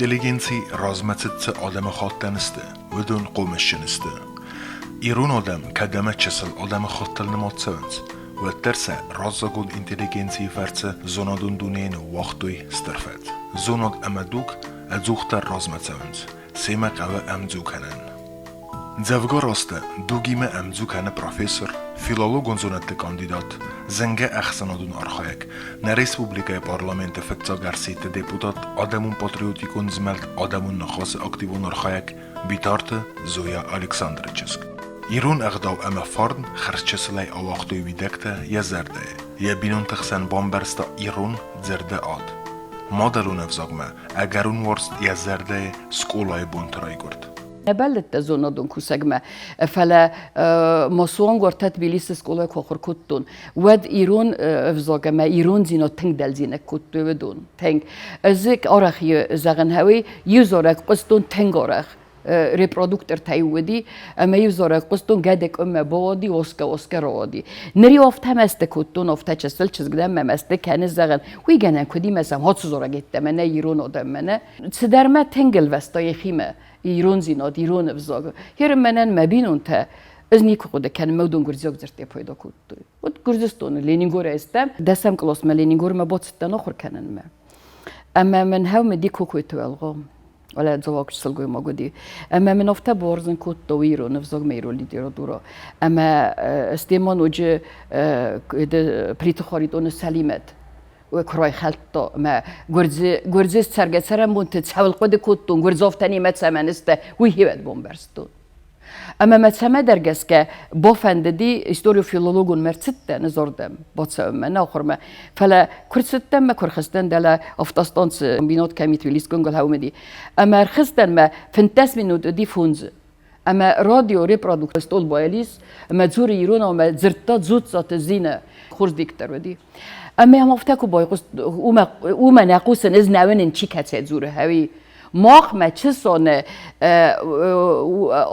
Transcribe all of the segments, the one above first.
intelligencji razmetitse adamı xattaniste ve dön qo'mishchiniste. İrun adam kadame çesel adamı xattalını motsavans ve terse razzagun intelligencji ferse zonadun dunyen vaqtoy starfat. Zonad amaduk azuxtar razmetsavans. Semak ava amzukanan. Zavgar raste dugime amzukane profesor, filologon zonatli kandidat, zenge axsanadun arxayak, na respublikaya parlamenti fekcagarsiyti deputat, adamun patriotikon zmelt, adamun naxasi aktivon arxayak, bitarte Zoya Aleksandrichesk. İrun ağdav ama farn xarçesilay avaqtoy videkte yazarde, ya binun tixsan bombersta İrun zerde ad. Madalun evzagme, agarun warst yazarde skolay bontaray gord. نبلت زونادون کوسگمه فلا مسوان گرت تبلیس سکوله کخور کتون ود ایران افزاگمه ایران زینا تنگ دل زینه کتو بدون تنگ ازک آرخی زغن هوی یوزارک قصدون تنگ آرخ reproductor تایودی اما یوزارک قصدون گدک بادی واسکا رادی نری افت هم است کتون افت چسل چزگدم هم است کنه زغن وی گنن کدی مثلا هات زورا گیت منه ایران آدم منه سدرمه تنگل وستای خیمه ایران زیناد ایران افزاگ هر منن مبینون تا از نیکو خود کنه مودون گرزیاگ زرتی پیدا کردی و گرزستون لینینگور استم دستم کلاس ما لینینگور ما باتستن آخر کنن ما اما من هم دیکو کویتو الگام ولی زواج سلگوی ما گودی اما من افته بارزن کود دویرو نفزاگ میرو لیدیرو دورا اما استیمان وجه پریت خاریدون سلیمت و کرای خلطا ما گرزه سرگه سرم بون تتحول قد کودتون گرزافتنی متسمن استه وی هیوت بون برستون اما متسمه درگست که بافنددی استوریو فیلولوگون مرتسته نزاردم باتسا من آخر ما فلا کرستم ما کرخستن دلا افتاستانس بینات کمیت ویلیس گنگل هاومدی اما رخستن ما فنتاس منود دی فونز اما رادیو ریپرادوکت استول بایلیس اما زور ایرون اما زرتات زود زات زینه خورز دیکتر ودی اما هم افتکو بایقوست اوما نقوسن از نوانن چی کتید زوره هاوی ماخ ما چه سانه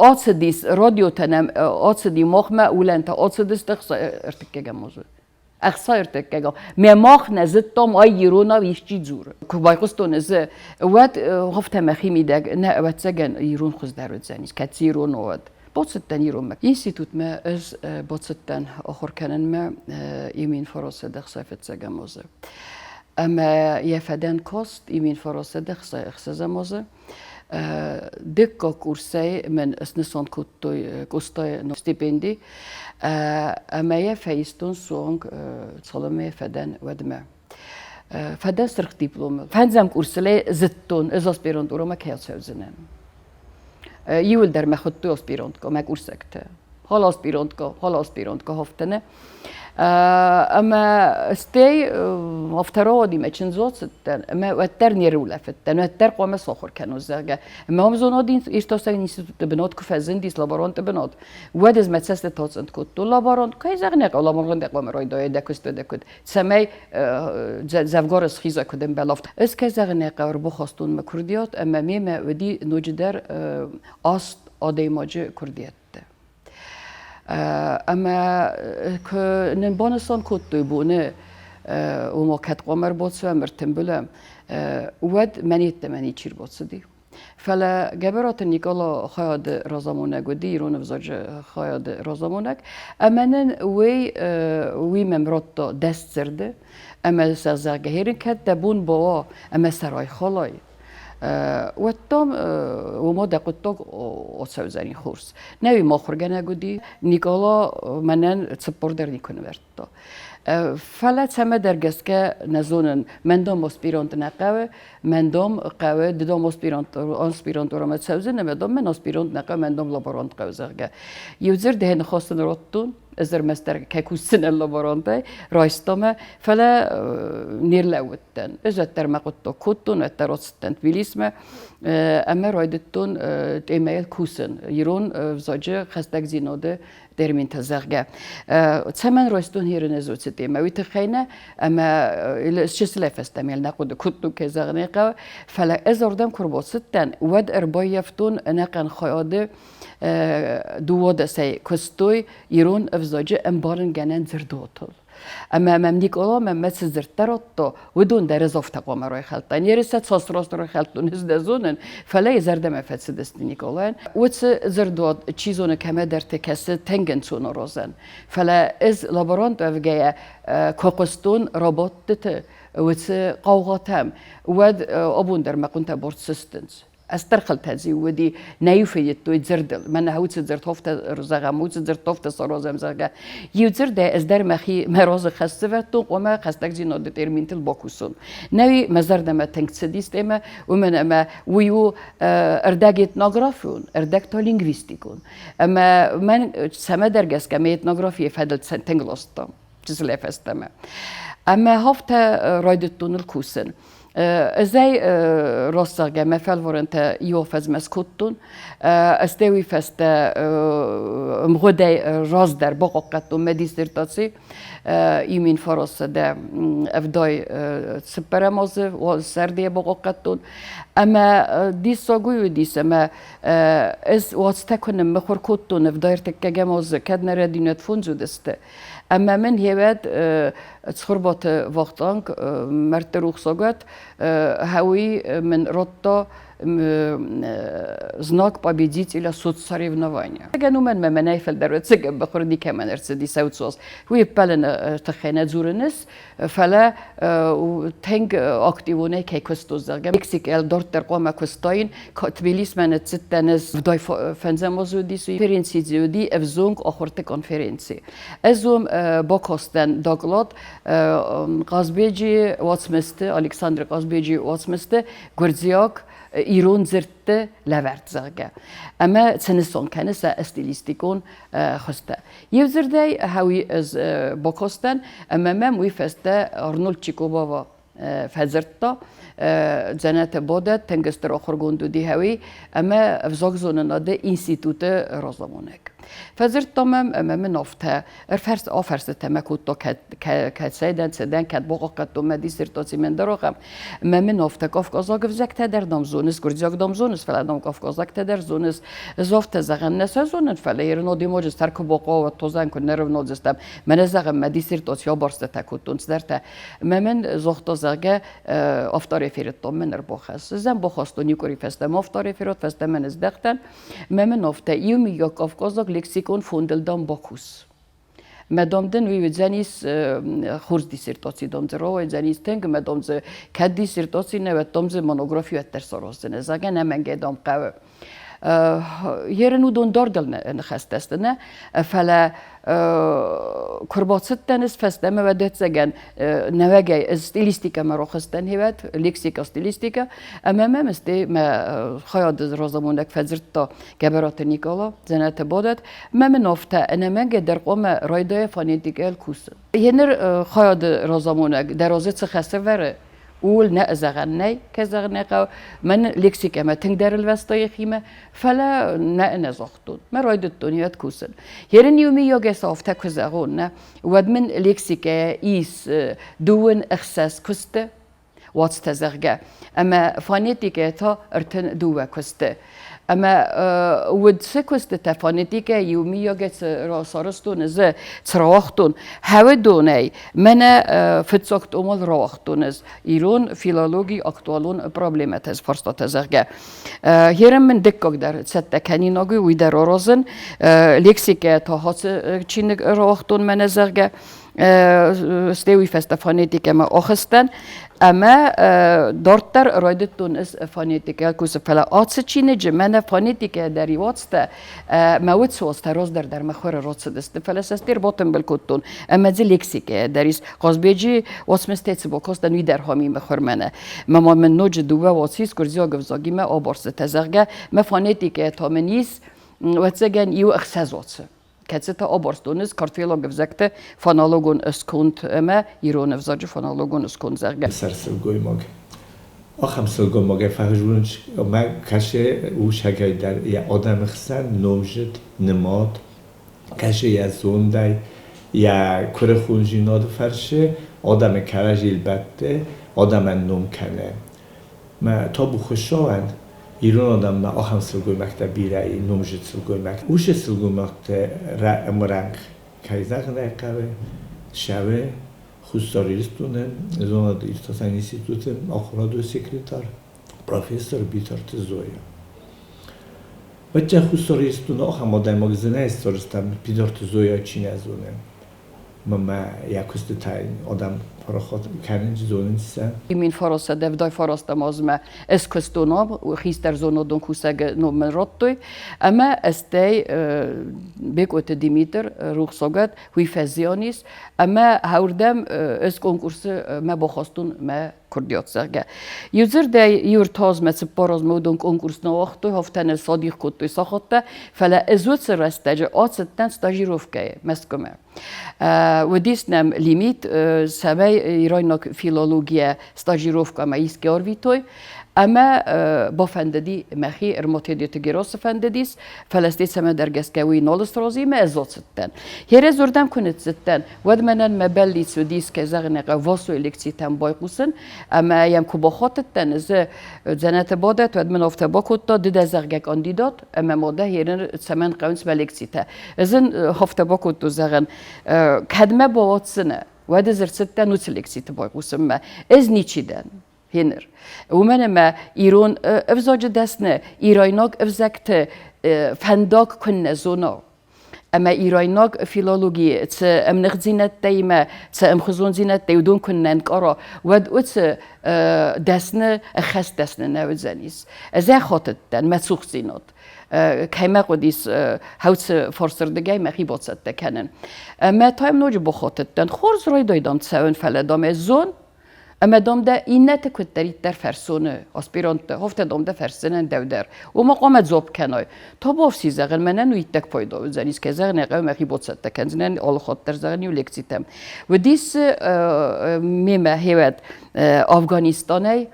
آتسدیس رادیو تنم آتسدی ماخ ما اولنتا آتسدیس تخصا ارتکگم موضوع اخصا ارتکگم ماخ نزد تام آی ایرونا ویشچی زوره که بایقوستو نزد واد هفته مخیمی دگ نه واد سگن ایرون خوز درود زنیز کتی ایرون واد باتستن ایرون ما اینستیتوت ما از باتستن آخر کنن ما ایمین فراسه دخصافت سگم موضوع اما یفدن کاست ایمین فراسه دخصه موضوع دکا کورسی من اسنسان کستای ستیپندی اما یفایستون سونگ سالمه فدن ودمه فدن سرخ دیپلوم فنزم کورسلی زدتون از اسپیرانت اورما که سوزنم یول در مخطو اسپیرانت که ما کورسکته حالا اسپیرانت که هفتنه اما استی افترادی مچن زود ستن اما وتر نیرو لفتن وتر قوم ساخر کنوز زرگه اما هم زونادین ایستاسن اینستیتوت بنات که فزن دیس لابرانت بنات ود از متسست تازند کد تو لابرانت که زغنه لابرانت قوم رای دای دکد سمی زفگار خیزا کدم بلافت از که زغنه قور بخواستون مکردیات اما میم ودی نوجدر است آدیماج کردیت اما که نبانستان کتوی بونه و ما کت قمر باتس و مرتم بلم ود منی چیر باتسدی فلا جبرات نیکالا خیاد رازمونک و دیرون وزاج خیاد رازمونک اما نن وی ممرات دست زرده اما سرزرگه هیرن کت دبون با اما سرای خالای و تام و ما دقیقاً آسایشی خورس نوی ما خورگه نگودی نیکالا منن سپردر نیکنه ورتا فلات همه درگست که نزونن مندام اسپیرانت نقوه مندام قوه دام اسپیرانت رو متسوزه نمیدام من اسپیرانت نقوه مندام لابرانت قوه زرگه یوزر دهن خواستن راتون ازر مستر کاکوسن اللابرانته رایستامه فلا نیرلوتن ازت در مقطع کتون و تراستن تبلیسمه اما رایدتون ایمیل کوسن ایران وزاجه خستک زیناده در منتزرگه تمن رایستون هیر نزوتیه مویت خینه اما شسله فستمیل نقود کتو که زغنه قو فلا ازردم کرباستن ود اربایفتون نقن خیاده دووده سی کستوی ایران افزاجه امبارن گنن زردوتل اما ممنیک اولا ممت زرتراتو ودون در زفت قوم روی خلطان یرسات ساس راست روی خلطون از دزونن فلا زرد مفت دستنیک اولا وقت زردواد چیزونه کمه در تکس تنگن سون روزن فلا از لابرانت افجای کوکستون رابط دت وقت قوقاتم ود ابون در مقنت بورد سیستنس استرخل تزي ودي نايفيت تو يتزردل من هوت زرت هفت رزقه موت زرت هفت صرازم زرقه يزرد از در مخي مراز خستفتو وما خستك زي نود ترمينتل باكوسون نوي مزرد ما تنكسديست اما ومن اما ويو ارداگت ناغرافون ارداگتا لينغويستيكون اما من سما درگس كما etnografi فدل تنگلوستا جزله فستما اما هفت رايدتون الكوسن ازاي راستاگه مفعل ورنت يوفز مسكوتون استوي فست مغدي راز در بقاقتون مديسرتاتي يمين فرص ده افداي سپرماز و سردي بقاقتون اما ديس ساگويو ديس اما از واستكون مخور كوتون افداير تكجماز كدنا ردينت فونزو دسته اما من هيواد تخربط وقتانك مرتروخ ساگت هاوي من روتا знак победителя соцсоревнования. Гену мен менайфел дервет сега бахурди кемен эрцеди саутсос. Хуй пелен тхена зуренес фала тенг активоне кекостос зерге. Мексик ел дортер кома костайн Тбилис мен цеттенес вдай фенземозуди конференции зуди евзунг ахорте конференции. Ezum бокостен доклад Газбеджи Вацместе Александр Газбеджи Вацместе Гурзиак ایران زرت لورد زرگه اما سنسون کنه سه استیلیستیکون خسته یه زرده هاوی از باکستان اما من ویفسته آرنولد چیکوباوا فزرتا جنات بودت تنگستر آخر گندو دی هاوی اما افزاق زونناده انستیتوت رازمونک فزرت تمام من نفته فرس آفرس تمکوت کسیدن سدن کد باقا کد مدی سرتاسی من دراغم من نفته کافکازاگ فزکت در دامزونس گردیاگ دامزونس فلادام کافکازاگ در زونس زافت زغن نسا زونن فلیر نودی موجز ترک باقا و توزن کن نرو نودستم من زغم مدی سرتاسی بارست تکوتونس درته من زخت زغه افتاری فیرتام من رباخس زن باخستو نیکوری فستم افتاری فیرت فستم من از دختن من نفته یومی یا کافکازاگ لکسیکون فوندلدان باکوس. مدام دن وی زنیس خورز دیسرتاسی دام زراوی زنیس تنگ مدام ز کد دیسرتاسی نه و دام ز مونوگرافی و ترساراستن زگه نمنگه دام قوه. یرنو دون داردل نخست است نه فلا کرباتست دنس فستم و دت زگن نوگه استیلیستیکا مراخستن هیوت لیکسیکا استیلیستیکا اما مستی ما خیاد رازمونک فزرت تا گبرات نیکالا زنات بادت من نفته انمنگ در قوم رایدای فانیتیکال کوس هنر خیاد رازمونک درازت خسته وره اول نه زغنی که زغنی قو من لیکسیک ما تنگ در الوستای خیمه فلا نه نزاختون ما رايد دنیات کوسن هرن یومی یا گسافته کزغون نه ود من لیکسیک ایس دون اخساس کسته واتس تزغه اما فانیتیک تا ارتن دوه کسته اما ود سکست تفانیتیک یومی یا گس راسارستون ز تراختون هوا دونی من فتساکت امال راختون از ایران فیلولوژی اکتوالون پروبلمات از فرستاد زرگه هرم من دکک در ست کنی نگی وی در رازن لیکسیک تا هاس چین راختون من زرگه استوی فست فانیتیک ما آخستن اما دارتر رایدتون از فانیتیک کوس فلا آتس چینه جمعه فانیتیک داری واتست مواد سوست راز در مخور راست دست فلا سستیر باتن بالکتون اما زی لیکسیک داریس قاسبیجی واسمستیت باکاستن وی در همی مخور منه ما من نوج دوه واسیس کرزیا گفزاگی ما آبارس تزرگه ما فانیتیک تامنیس واتسگن یو اخساز واتس کسی آبارستونیز کارتفیلوگ فزکته فانالوگون اسکونت اما ایران فزاج فانالوگون اسکونت زرگه. سرسلگوی ماگ. آخام سلگوی ماگ فهرجونش ما کشه اوش هگای در یا آدم خسن نوجد نماد کشه یا زوندای یا کره خونجیناد فرشه آدم کرجیل بده آدم نوم کنه. ما تا بخوشان ایران آدم ما آخام سلگوی مکتب بیرایی نومجد سلگوی مکتب اوش سلگوی مکتب مرنگ کایزاق نکاره Шаве Хустаристунен, зона Иртасан институтен, охраду секретар, профессор Битарт Зоя. Бача Хустаристун охамадай магазина исторстам Битарт Зоя чиназунен. Мама якости тайн адам пароход канинж зонинсан. Min farosa devdaj farasta mazme eskostonab khister zonodon kusag no men rottoi ama estei bekote Dimiter ruxsogat hui fezionis ama haurdem es konkursu ma bokhostun ma kurdiotsarga user de yurtoz met poroz modon konkurs no ochtoi hoftan sadiq kotoi sahotta fala ezut restaje atsetten stajirovkaye meskome ودیسنم لیمیت سبای ایرانیک فیلولوژی استاجیروفکا مایست گارویتوی اما با فنددی مخی ارماتیدیت گراس فنددیس فلسطین سما درگس کوی نالست رازی ما ازاد ستن هر زردم کنت ستن ود منن مبلی سودیس که زغن قواسو الکتریتم بایقوسن اما یم کباخات تن از زنات بادت ود من افت باکوت تا دید زغگ کاندیدات اما ماده هرن سمن قونس ملکتریته ازن هفت باکوت تو زغن کدمه باوتسنه ود زرد ستن نوتلکتریته بایقوسن ما از نیچیدن هنر ومن ما ایران افزاج دستنه ایرانیک افزکت فنداک کنه زونا اما ایرانیک فیلولوژی ت امنخ زینت تیمه ت امخزون زینت تیودون کنه انکارا ود ات دستنه خست دستنه نوزنیس از خاطر تن مسخ زینات کیما قدیس هوت فرسردگی مخی باتست کنن ما تایم نوج بخاطر تن خورز رای دایدم تسون فلدام زون اما دام ده اینت کتری در فرسونه آسپیرانت هفته دام ده فرسنن دودر و ما قامت زوب کنای تا بافسی زغن منن و ایتک پایدا و زنیس که زغن اقام مخی بودست کنزنن آل خاطر زغنی و لکسیتم و دیس میمه هیوت افغانستانی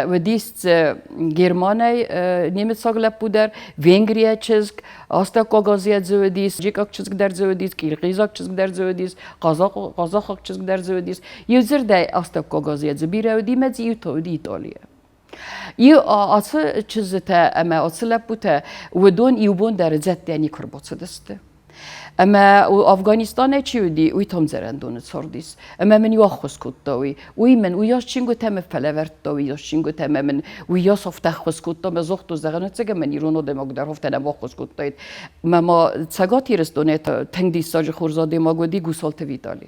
و دیست گرمانی نیمت ساغلب بودر وینگریه چیزک آستا کاغازیت زودیس جیکاک چیزک در زودیس کیرگیزاک چیزک در زودیس قازاق چیزک در زودیس یوزر دای آستا کاغازیت زبیره و دیمت یوتو دی ایتالیا یو آسا چیزتا اما آسلب بوده و دون یوبون در زد یعنی کربات دسته اما افغانستان چی ودی وی تام زرندون سردیس اما من یاخوس کتاوی وی من ویاش چینگو تم فلورت داوی یاش چینگو تم من ویاس افته خوس کتا مزخت و زغنت زگ من ایرانو دماغ در هفته نواخوس کتاید ما تساقاتی رستونه تنگ دیساج خورزاده ما گودی گوسالت ویدالی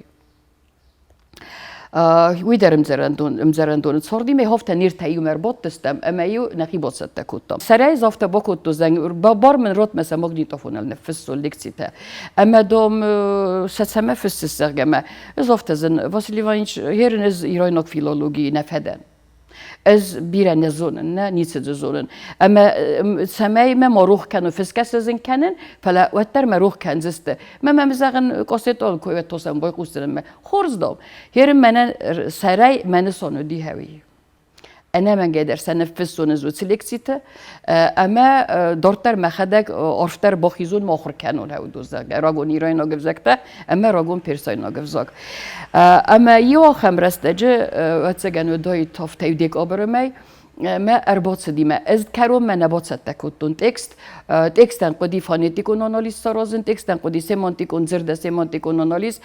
وی در امزرندون سردی می هفته نیر تایو مربوط دستم اما یو نخی باست کتام سرای زافته با کتو زنگ بار من رات مثلا ماگنیتوفون النفس و لکسیته اما دوم سسمه فست سرگمه زافته زن واسیلی وانش هرن از ایرانیک فیلولوژی نفدن از بیره نزونن نه نیست زونن اما سمای ما مروح کنن فسکس زن کنن فلا وتر مروح کن زسته ما مزاغن قصت آل کوی توسم باید قصدم خورز دام هر من سرای من سانو دی هوی أنا من قادر سنفس ونزود سلكسيته أما دورتر ما خدك أرفتر بخيزون ما آخر كانون هاو دوزاق راجون إيران ناقف زكته أما راجون بيرساين ناقف زاق أما يو خمرستجه واتسجن وداي تافت يديك أبرمي ما أربعة سديمة از كروم من نبات ستكوتون تكست قدي فانيتيكون أناليز سرازن تكست قدي سيمانتيكون زرد سيمانتيكون أناليز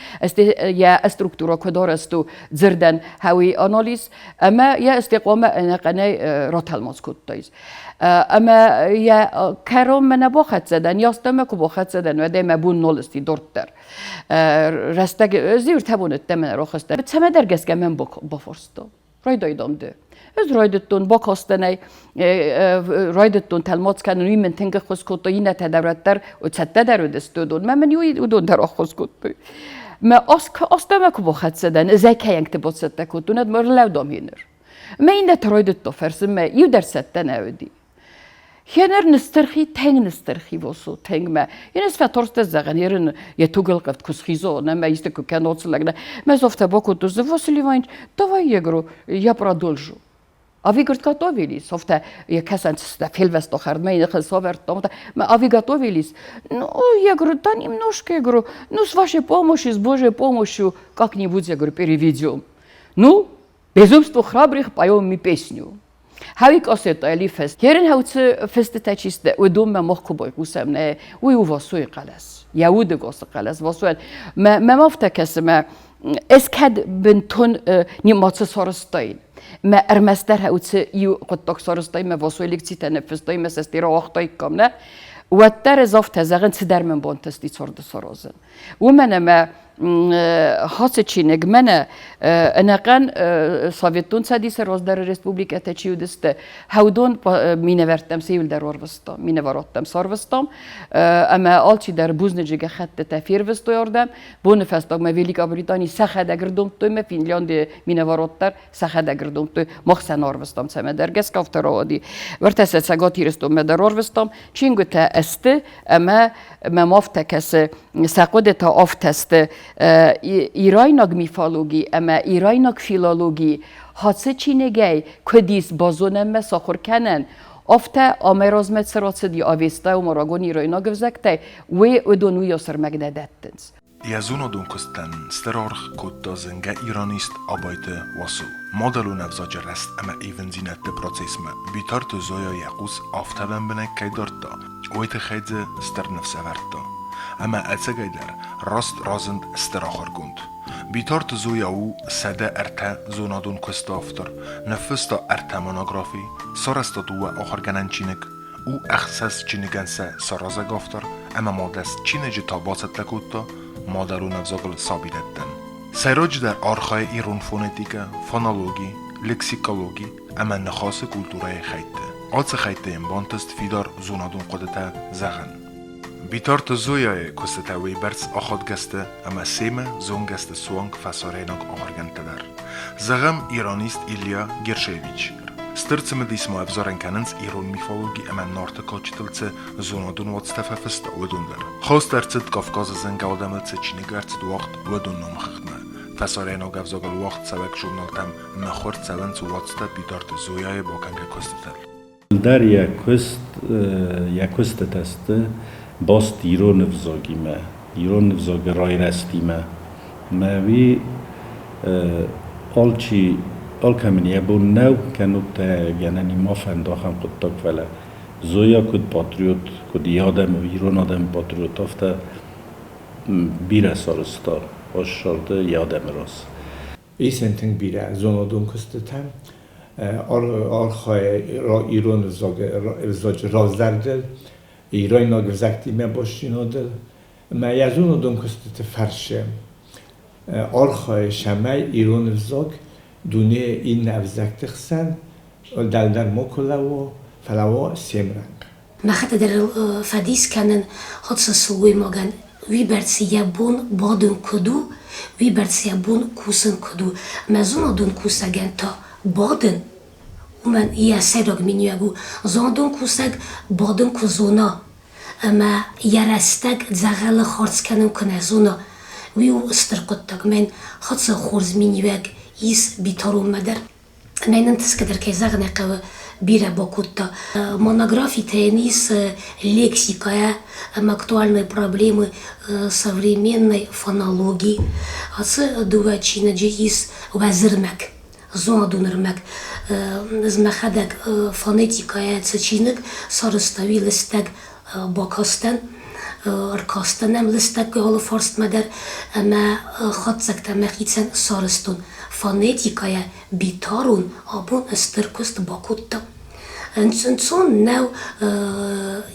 يا استركتورا كدار استو زردن هوي أناليز أما يا استقامة أنا قناي راتل ماسكوت تايز أما يا كروم من نباخت زدن يا استمك وباخت زدن وده ما بون نولستي دورتر رستق زير تبون التمن راخستر بتسمى درجس كمان بفرستو راي دايدام ده از رایدتون با کاستنی رایدتون تلمات کنن من تنگ خوش کت این تدارتر و چته در دستودون من یوی دون در آخوش کت ما آستم کو بخت زدن زکی انگت بود سته کتون اد مرلو دام هینر ما این ترایدت فرسم ما یو در سته نودی هنر نسترخی تنگ نسترخی واسو تنگ ما این است فترست زغن هرن یه توگل قفت کسخیزو نما ایست که کنات سلگن ما زفت با کت ز واسلی وینج دوای یگرو یا پرادولجو آوی گرد کاتویلیس هفته یک کسان است فیلوست آخر می خسابرد دامت ما آوی گاتویلیس نو یگرو دانیم نوش که یگرو نوس واشه помощи с Божьей помощью как-нибудь я говорю переведем ну безумство храбрых поем мы песню هاويك أصيت ألي فست هيرن هاوت فست تاچيست ودوم ما مخ بوي قسمنا ويوفاسوي قلس يهود قص قلس واسوال ما مفتكس ما اسكاد بنتون نيماتس سارستاين ما ارمستر هاوت يو قطق سارستاين ما واسوي لكتي تنفستاين ما سستيرا وقتاي كامنا وتر زافت زغن سدر من بونتستي صورد سارازن ومن ما خاصة نجمنا أنا كان سوفيتون ساديس روز در ريسبوبليكا تشيو دست هودون مين ورتم سيول در ورستام مين ورتم سارفستام أما آلتي در بوزنجيجا خط تفير وستو يردم بون فستاق ما ويليكا بريطاني سخه دگردم تو ما فینلاند مين ورتر سخه دگردم تو مخسن آروستام سما در گس کافتر آدی ورتس سگاتی رستم ما در آروستام چینگو تا است أما ما مفتكس ساقود تا آفتست ایرانیک میفالوگی اما ایرانیک فیلولوژی هاتس چینگی کدیس بازونم ساخر کنن افته آمرازمت سرات دی آویسته و مراگون ایرانیک وزکته و ادونو یاسر مگددتنز. Yazuna dunkustan sterorg kutta zenga iranist abayte wasu. Modalu navzaja rast ama even zinette procesma. Bitart zoya yaqus aftaben bine kaydarta. Oyte khayze ster nefseverta. Ama atsagaylar rast razend sterakhar gund. Bitart zoya u sada erta zona dunkusta aftar. Nefesta erta monografi. Sarasta duwa akhar gananchinik. U akhsas chinigansa sarazag aftar. Ama modas chineci tabaset lakutta. مادرون افزاقل ثابتتن. سراج در آرخای ایران فونتیکا، فونولوژی، لکسیکولوژی، اما نخاص کلتورای خیته. آت خیته این بانتست فیدار زونادون قدرت زغن. بیتارت زویای کستتاوی برس آخاد گسته، اما سیمه زون گسته سوانگ فساریناک آخرگن تدر. زغم ایرانیست ایلیا گرشیویچ. سترتسم دیسمو افزارن کننز ایران میفالوگی اما نارت کاچتلت زونادون واتستفه فست ودوندر. خواست درست کافکاز زنگ آدمت چینگرت وقت ودون نمخدمه. فسارین آگ افزاگل وقت سبک جورنالتم مخورد سبنت واتستا بیدارت زویای با کنگ کستتل. در یکست تست باست ایران افزاگیمه. ایران افزاگ رای رستیمه. موی آلچی الکمنی ابون نو کنوت گننی ما فنداخم قطع فله زویا کد پاتریوت کد یادم ایران آدم پاتریوت افته بیره سارستا آشارده یادم راست ایسنتنگ بیره زونادون کستتم آرخای ایران ازاج رازدردل ایران ناگزکتی من باشینادل ما یزونادون کستت فرشه آرخای شمه ایران ازاج دونه این نوزکت خسن در مکلا و فلاوا سیمرنگ. مخاطر در فدیس کنن خودش سوی ماگن وی برسی بون بادن کدو وی برسی بون کوسن کدو مزون دون کوسگن تا بادن و من یه سراغ مینیاگو زندون کوسگ بادن کوزونا اما یه رستگ زغل خارج کنن کنه زونا ویو استرقطک من خودش خورز مینیاگ ایس بیتارون مدر نینن تسکدر که زغنه قو بیره باکوتا монографии тенис лексикая актуальные проблемы современной фонологии асы дувачина джис вазырмак зонадунырмак змахадак фонетикая цачинок сарыстави листак бакастан ارکاستنم لستک که حالا فارست مدر اما خط سکت مخیتن سارستون فانتیکای بیتارون آبون استرکست باکوتا انسان نو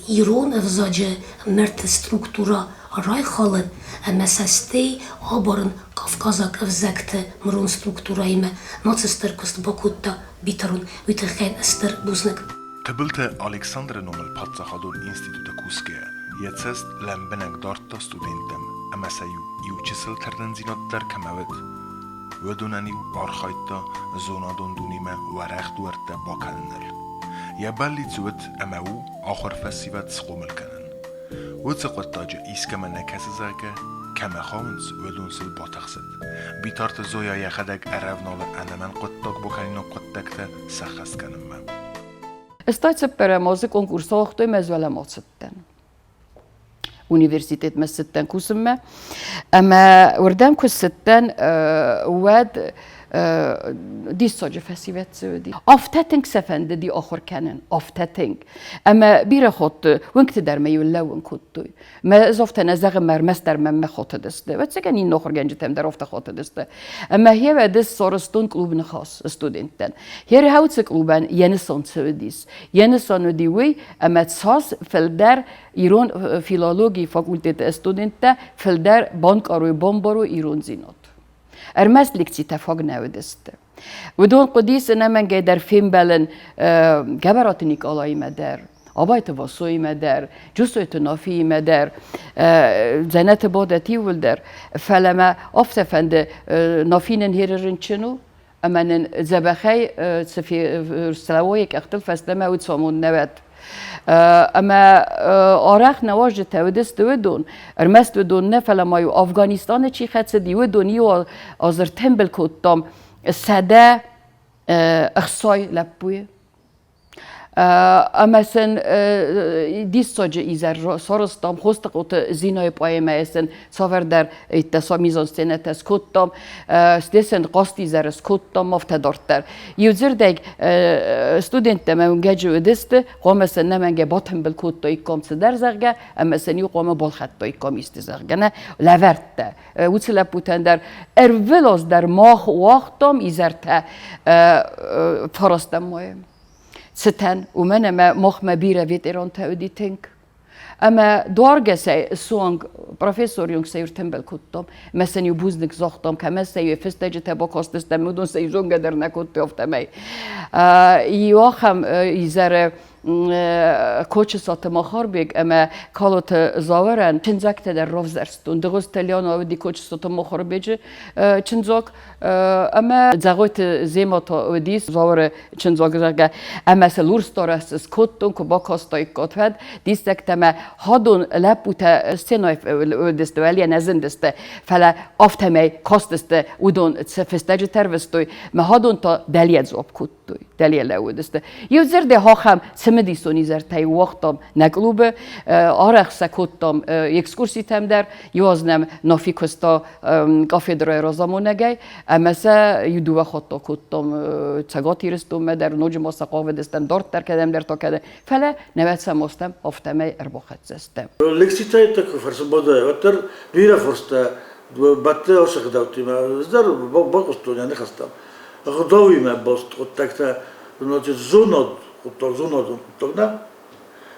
ایران افزاجه مرت سترکتورا رای خالن اما سستی آبارن کافکازاک افزاکت مرون سترکتورای ما ناس استرکست باکوتا بیتارون ویتخین استر بوزنک قبلت الکساندر نومل پاتزاخادون انستیتوت کوسکه Jetzt ist Lembenek dort das Studentem, aber sie Juchsel Terdenzinat der Kamevet. ودونانی آرخایتا زونادون دونیمه و رخت ورده با کننل. یا بلی زود اما او آخر فسیوت سقومل کنن. و تقوت تاج ایسکه من نکسی زاگه کمه خامنز ودونسل با تخصد. بیتارت زویا یخدک عرف نال انمن قطاق بکنین و قطاقت سخست کنم من. استایت سپره موزه کنکورس آخته مزوله ماستن. Universiteit مسستن كوسمة أما وردام كوستن واد دیساج فسیوت سودی آفتتنگ سفنده دی آخر کنن آفتتنگ اما بیر خود وقت در میوله ون کدوی ما زفت نزاق مرمس در من خاطر دسته و چه کنی نخور گنج تم در افت خاطر دسته اما هی و دست سارستون کلوب نخاس استودنتن هی هاوت کلوبن ینسان سودیس ینسان دیوی اما تساس فلدر ایران فیلولوژی فاکولته استودنته فلدر بانک آروی بامبارو ایران زینات ارمز لیکتی تفاق نودسته و دون قدیس نمن گه در فیلم بلن گبرات نیکالای مدر آبایت واسوی مدر جسویت نافی مدر زنت بادتی ولدر فلما افتفند نافینن هیررن چنو امن زبخی سفی سلوایک اختل فستما و سامون نود اما آرخ نواج تودست ودون ارمست ودون نفل مایو افغانستان چی خدس دی ودونی و آزر تنبل کتام سده اخصای لبوی اما سن دیساج ایزر سارستام خوست قط زینای پای میسن سافر در تصامیزان سنت از کتام استسن قاستی زر از کتام مفت دارتر یوزر دیگ استودنت من گجو دست قام سن نمنگ باتم بل کت تای کام سدر زرگه اما سن یو قام بال خط تای کام است زرگه نه لورت وصل بودن در ارولوس در ماه وقتام ایزر تا فراستم مایم ستن و من ما مخ بیره وید ایران تودی تنگ اما دوارگه سوانگ پروفسور یونگ سیور تنبل کتم مثلا یو بوزنک زاختم که مثلا یو فستاج تبا کاستستم مدون سیزونگه در نکت افتم یو هم ایزر کوچ سات ماخار بیگ اما کالوت زاورن چنزاک در روز درستون دغست لیان و دی کوچ سات ماخار بیج چنزاک اما زغوت زیمات و دیس زاور چنزاک زرگه اما سلورس دارست سکوتون که با کاستای کاتفد دیستک تما هادون لپوت سنای دست ولی نزن دست فلا افتمی کاستست ودون فستاج تروستوی ما هادون تا دلیت زوب کتوی دلیل اودست یو زرده ها هم سمدی سونی زر تای وقتم نگلوب آرخ سکوتم اکسکورسی تم در یوازنم نافی کستا کافدرای رازامون نگی اما سه یو دو وقتا کتم تگاتی رستم در نوج مساقاو دستم دارت در کدم در تا کدم فلا نبات سمستم افتمی ارباخت زستم لکسی تای تک فرس باده وتر بیره فرسته بته آشق داوتی ما زدر با قصتون یعنی خستم خداوی ما باست خود تکتا نوچه زوناد خود زونادون خود نه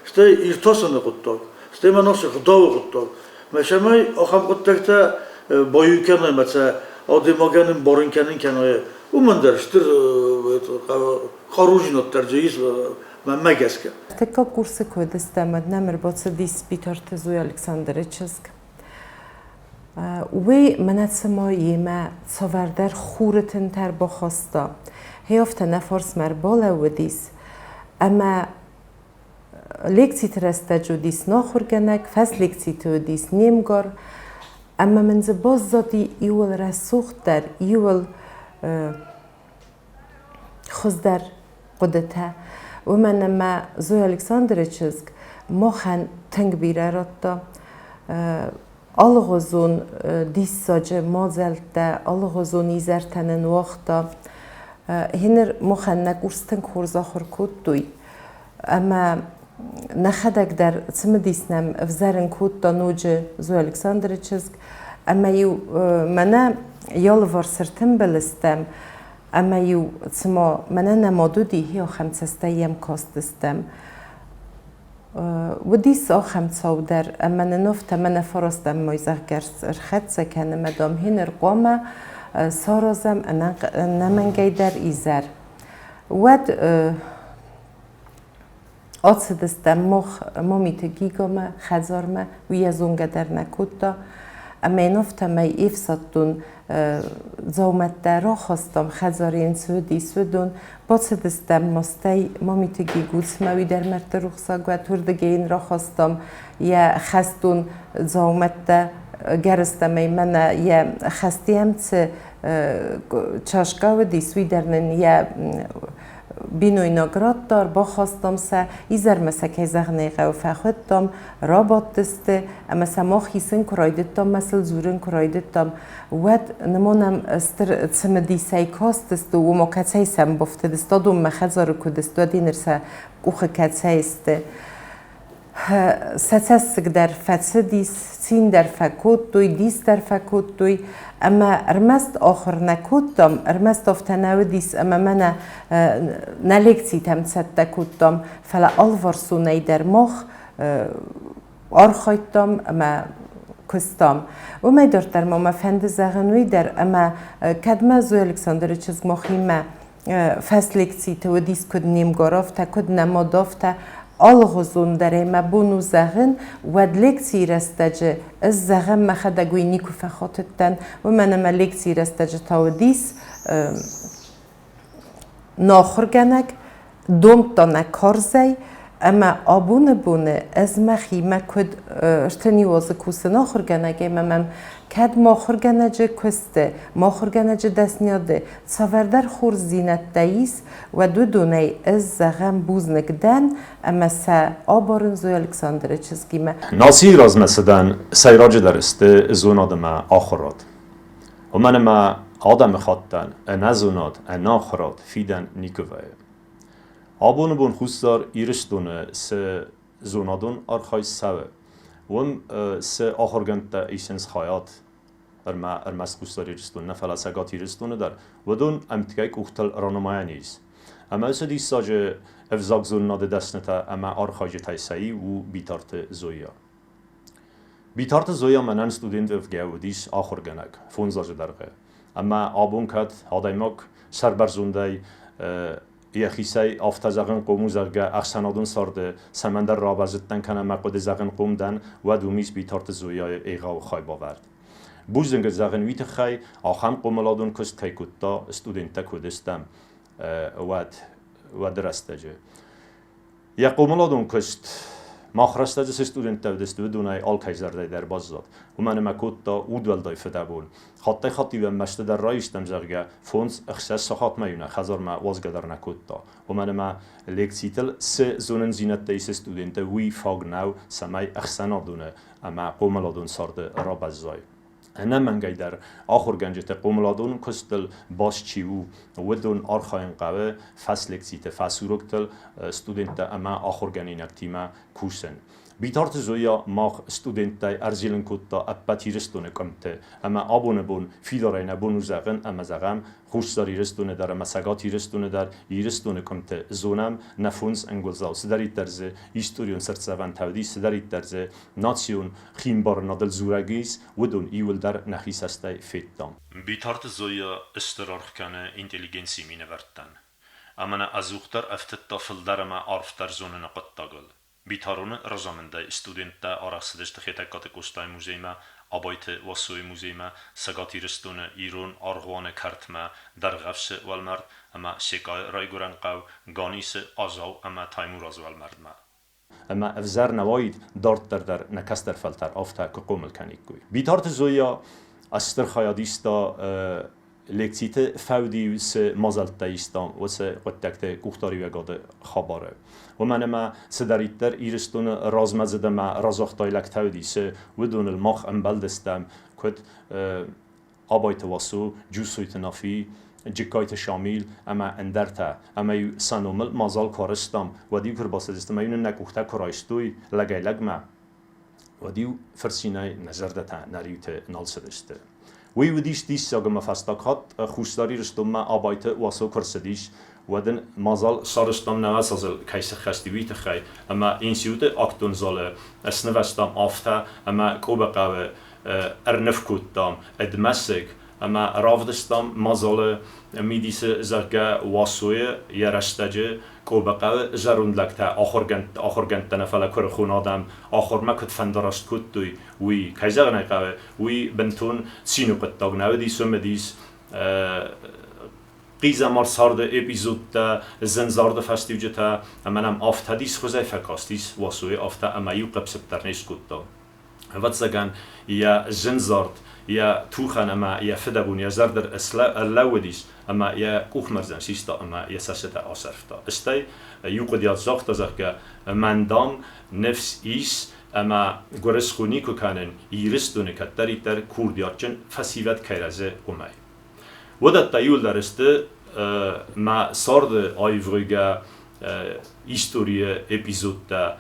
سته ایرتاسن خود سته من آش خداوی خود مشمای آخام خود تکتا بایو کنه مثلا آدم آگنن بارن کنن کنه و من درشتر خاروجی نات ترجیحی من مگس که تکا کورس کودستم نمر باعث دیس بیتر تزوی الکساندرچسک وی منت سمایی ما سواردر خورتن تر بخواستا هیافت نفرس مر بالا و دیس اما لیکسی ترسته جو دیس ناخور گنک فس لیکسی تو دیس نیمگر اما من زباز زادی ایول رسوخت در ایول خوز در قدته و من ما زوی الکساندرچسک مخن تنگ بیره راتا alğozun dissacı mazeltte alğozun izertenen vaqta hinir muxannak urstan kurza xurkuttuy ama naxadak der smedisnem vzarin kutta nuce zu Aleksandrçesk ama yu mana yalvar sırtım belistem ama yu tsma mana namadudi hiyo xamsestayem kastistem ودیس آخم صودر اما نفت من فرستم مایزه گرس رخت سکن مدام هنر قومه سارزم نمنگی در ایزر ود آتسدستم مامیت گیگامه خزارمه و یزونگه در نکوتا اما نفت می افسادون زومت در خواستم خزارین سودی سودون باتسدستم مستی مامیتگی گوسموی در مرد رخصاگ و توردگین را خواستم یا خستون زومت در گرستمی من یا خستیم چه چاشگاه دیسوی درنن یا بینوی نگراد دار با خواستم سه ایزر مسکه زغنیقه و فخودتم رابط دسته اما سما خیسن کرایدتم مثل زورن کرایدتم ود نمونم استر تسمدی سی کاست است و ما کتای سم بفته دستا دوم مخزار کدست و دینرسه اوخ کتای است ستسک در فتسدیس سین در فکوت دوی دیس در فکوت دوی اما ارمست آخر نکوتم ارمست افتناو دیس اما من نلکتی تم تکوتم فلا آلورسونی در مخ آرخایتم اما کستم و می دارتر ما فند زغنوی در اما کدما زو الکساندر چیز مخیمه فسلکتی تو دیس کد نیم گرفته کد نمادافته آلغزون داره مبونو زغن و لکتی رستجه از زغن مخدگوی نیکو فخاتتن و من لکتی رستجه تاو دیس ناخرگنک دوم تا نکارزی اما آبونه بونه از مخیمه کد اشتنی وازه کوسه ناخرگنگه ممم کد ماخرگنجه کسته ماخرگنجه دست نیاده ساوردر خور زینت داییس و دونه از زغم بوز نگدن اما سه آبارن زوی الکساندر چزگیمه ناسی راز مسدن سیراج درسته زون آدم آخرات و من ما آدم خواهدن نزونات ناخرات فیدن نیکوه آبون بون خوستار ایرشتونه سه زونادون آرخای سوه وم سه آخرگنت ایسنس خایات ارمست خوستار ایرشتونه نفلا سگات ایرشتونه در ودون امتگای کوختل رانمایانیز اما اسه دیس ساجه افزاق زوناد دستنتا اما آرخای تایسایی و بیتارت زویا بیتارت زویا منن ستودنت افگاو دیس آخرگنک فونزاج درگه اما آبون کد هادایماک سربرزونده یخیسای آفتازگان قوم زرگه اخسانادون سرده سمندر رابزتن کنه مقود زغن قوم دن و دومیز بیتارت زویای ایغا و خای باورد. بوزنگ زغن ویت خای آخام قوملادون کست کای کتا استودنتا کدستم و درسته جه. یا قوملادون کست ماخرسته جه استودنتا دستو دونای آل کایزرده در باز داد. و من مکوتا اودول دای فده بول. خاطی و مشته در رایشتم زرگه فونز اخساس سخات میونه خزار ما وازگه در نکوتا و من ما لکسیتل سه زونن زینت دیس استودنت وی فاگ ناو سمای اخسانا دونه اما قوملادون سارده را بزای انا منگای در آخر گنجت قوملادون کستل باش چیو ودون آرخاین قوه فصل لکسیت فاسوروکتل استودنت اما آخر گنینک تیما کوسن بیتارت زویا ماخ استودنتای ارزیلن کتا اپاتیرستونه کمته اما آبونه بون فیدارای نبونو زغن اما زغم خوشداری رستونه در اما سگاتی رستونه در ایرستونه کمته زونم نفونز انگلزاو سدارید درزه ایستوریون سرسوان تودی سدارید درزه ناتسیون خیمبار نادل زورگیز ودون ایول در نخیس استای فیتدام بیتارت زویا استرارخ کنه اینتلیگنسی مینه وردن اما نه ازوختر افتتا فلدرما عرفتر زونه نقطاگل بیتارون رزامنده استودنت آرخصدش تخیت کاتکوستای موزیما آبایت واسوی موزیما سگاتی رستونه ایرون آرغوان کرتما در غفش والمرد اما شکای رایگورن قو گانیس آزاو اما تایمور از والمرد ما اما افزار نواید دارت در نکس در فلتر آفتا که قومل کنیک گوی بیتارت زویا استر خیادیستا لکتیت فودی س مازلت ایستام و س قطعت کوختاری و گاده خبره و من ما سداریتر ایرستون رازمزده ما رازاختای لکتودی س ودون الماخ امبلدستم کد آبایت واسو جوسویت نافی جکایت شامل اما اندرتا اما سانومل مازال کارستم و دیو کرباسدستم ایون نکوخته کرایستوی لگای لگما و دیو فرسینای نظردتا نریوت نالسدسته وی ودیش دیش ساگم فستاکات خوشداری رستم آبایت واسو کرسدیش ودن مازال سارستم نواس از کیس خستیویت خی اما اینسیوت اکتون زاله اسنوستم آفتا اما کوبقاو ارنفکوتام ادمسک اما راودستم مازال میدیس زرگه واسوی یرستجه کوبقاو زروندلکتا آخرگنت نفلا کر خونادم آخر ما کد فندرست کد دوی وی کیزر نقاو وی بنتون سینو قطاق نودی سومدیس قیزا مار سارده اپیزود تا زنزارده فستیوجه تا امنم آفتادیس خوزای فکاستیس واسوی آفتا اما یو قبسب ترنیس کد دا wat sagen ja Zinzart ja Tuchan ama ja Fedabun ja Zarder Erlaudis ama ja Kuchmerzen sista ama ja Saseta Asarfta استي يوقد يا زاخت زاك مندان نفس إيش أما جرس خوني كانن يرستون كتري تر كوردياتشن فسيفت كيرزه قماي وده تايول درست ما صارد آيفرجا هیستوری اپیزود تا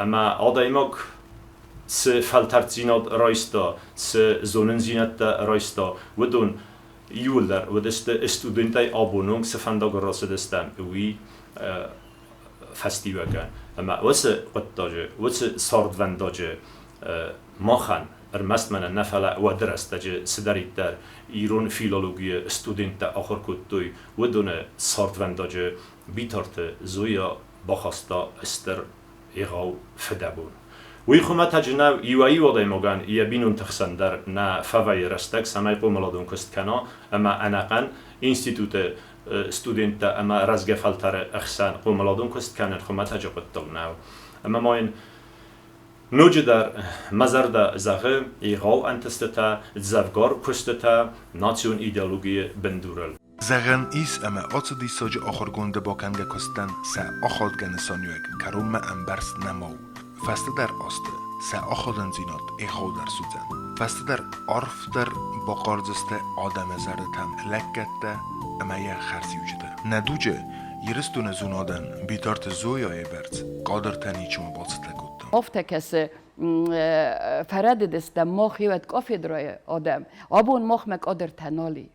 اما آدایماک س فلترزینات رایستا س زوننزینات رایستا ودون یولدر ودست استودنتای آبونونگ سفنداگ راسدستم وی فستیوگن اما وس قطاجه وس ساردونداجه ماخن ارمست من نفلا و درستاجه سدریت در ایران فیلولوژی استودنت آخر کتوی ودون ساردونداجه بیتارت زویا باخستا استر ایغاو فدابون وی خمت هجناو ایوایی وضعی مگن یبینون تخسن در نا فوای رستک سمای قوملادون کست کنا اما انقن انستیتوت استودنت اما رزگ فلتر اخسن قوملادون کست کنن خمت هجا قطل ناو اما ما این نوجه در مزرد زغه ایغاو انتستتا زفگار کستتا ناسیون ایدئولوژی بندورل زغن ایس اما آتو دیساج آخر گنده با کنگه کستن سا آخاد گنسانیوک کروم انبرس نماو فسته در آسته سا آخادن زینات ایغاو در سوزن فسته در عرف در با قارزسته آدم زرده تم لکته اما یه خرسی وجده ندوجه یرستون زونادن بیتارت زویای برد قادر تنی چما باست لکوت افته کسی فرد دسته ماخی و کافی درای آدم آبون ماخ مک آدر تنالی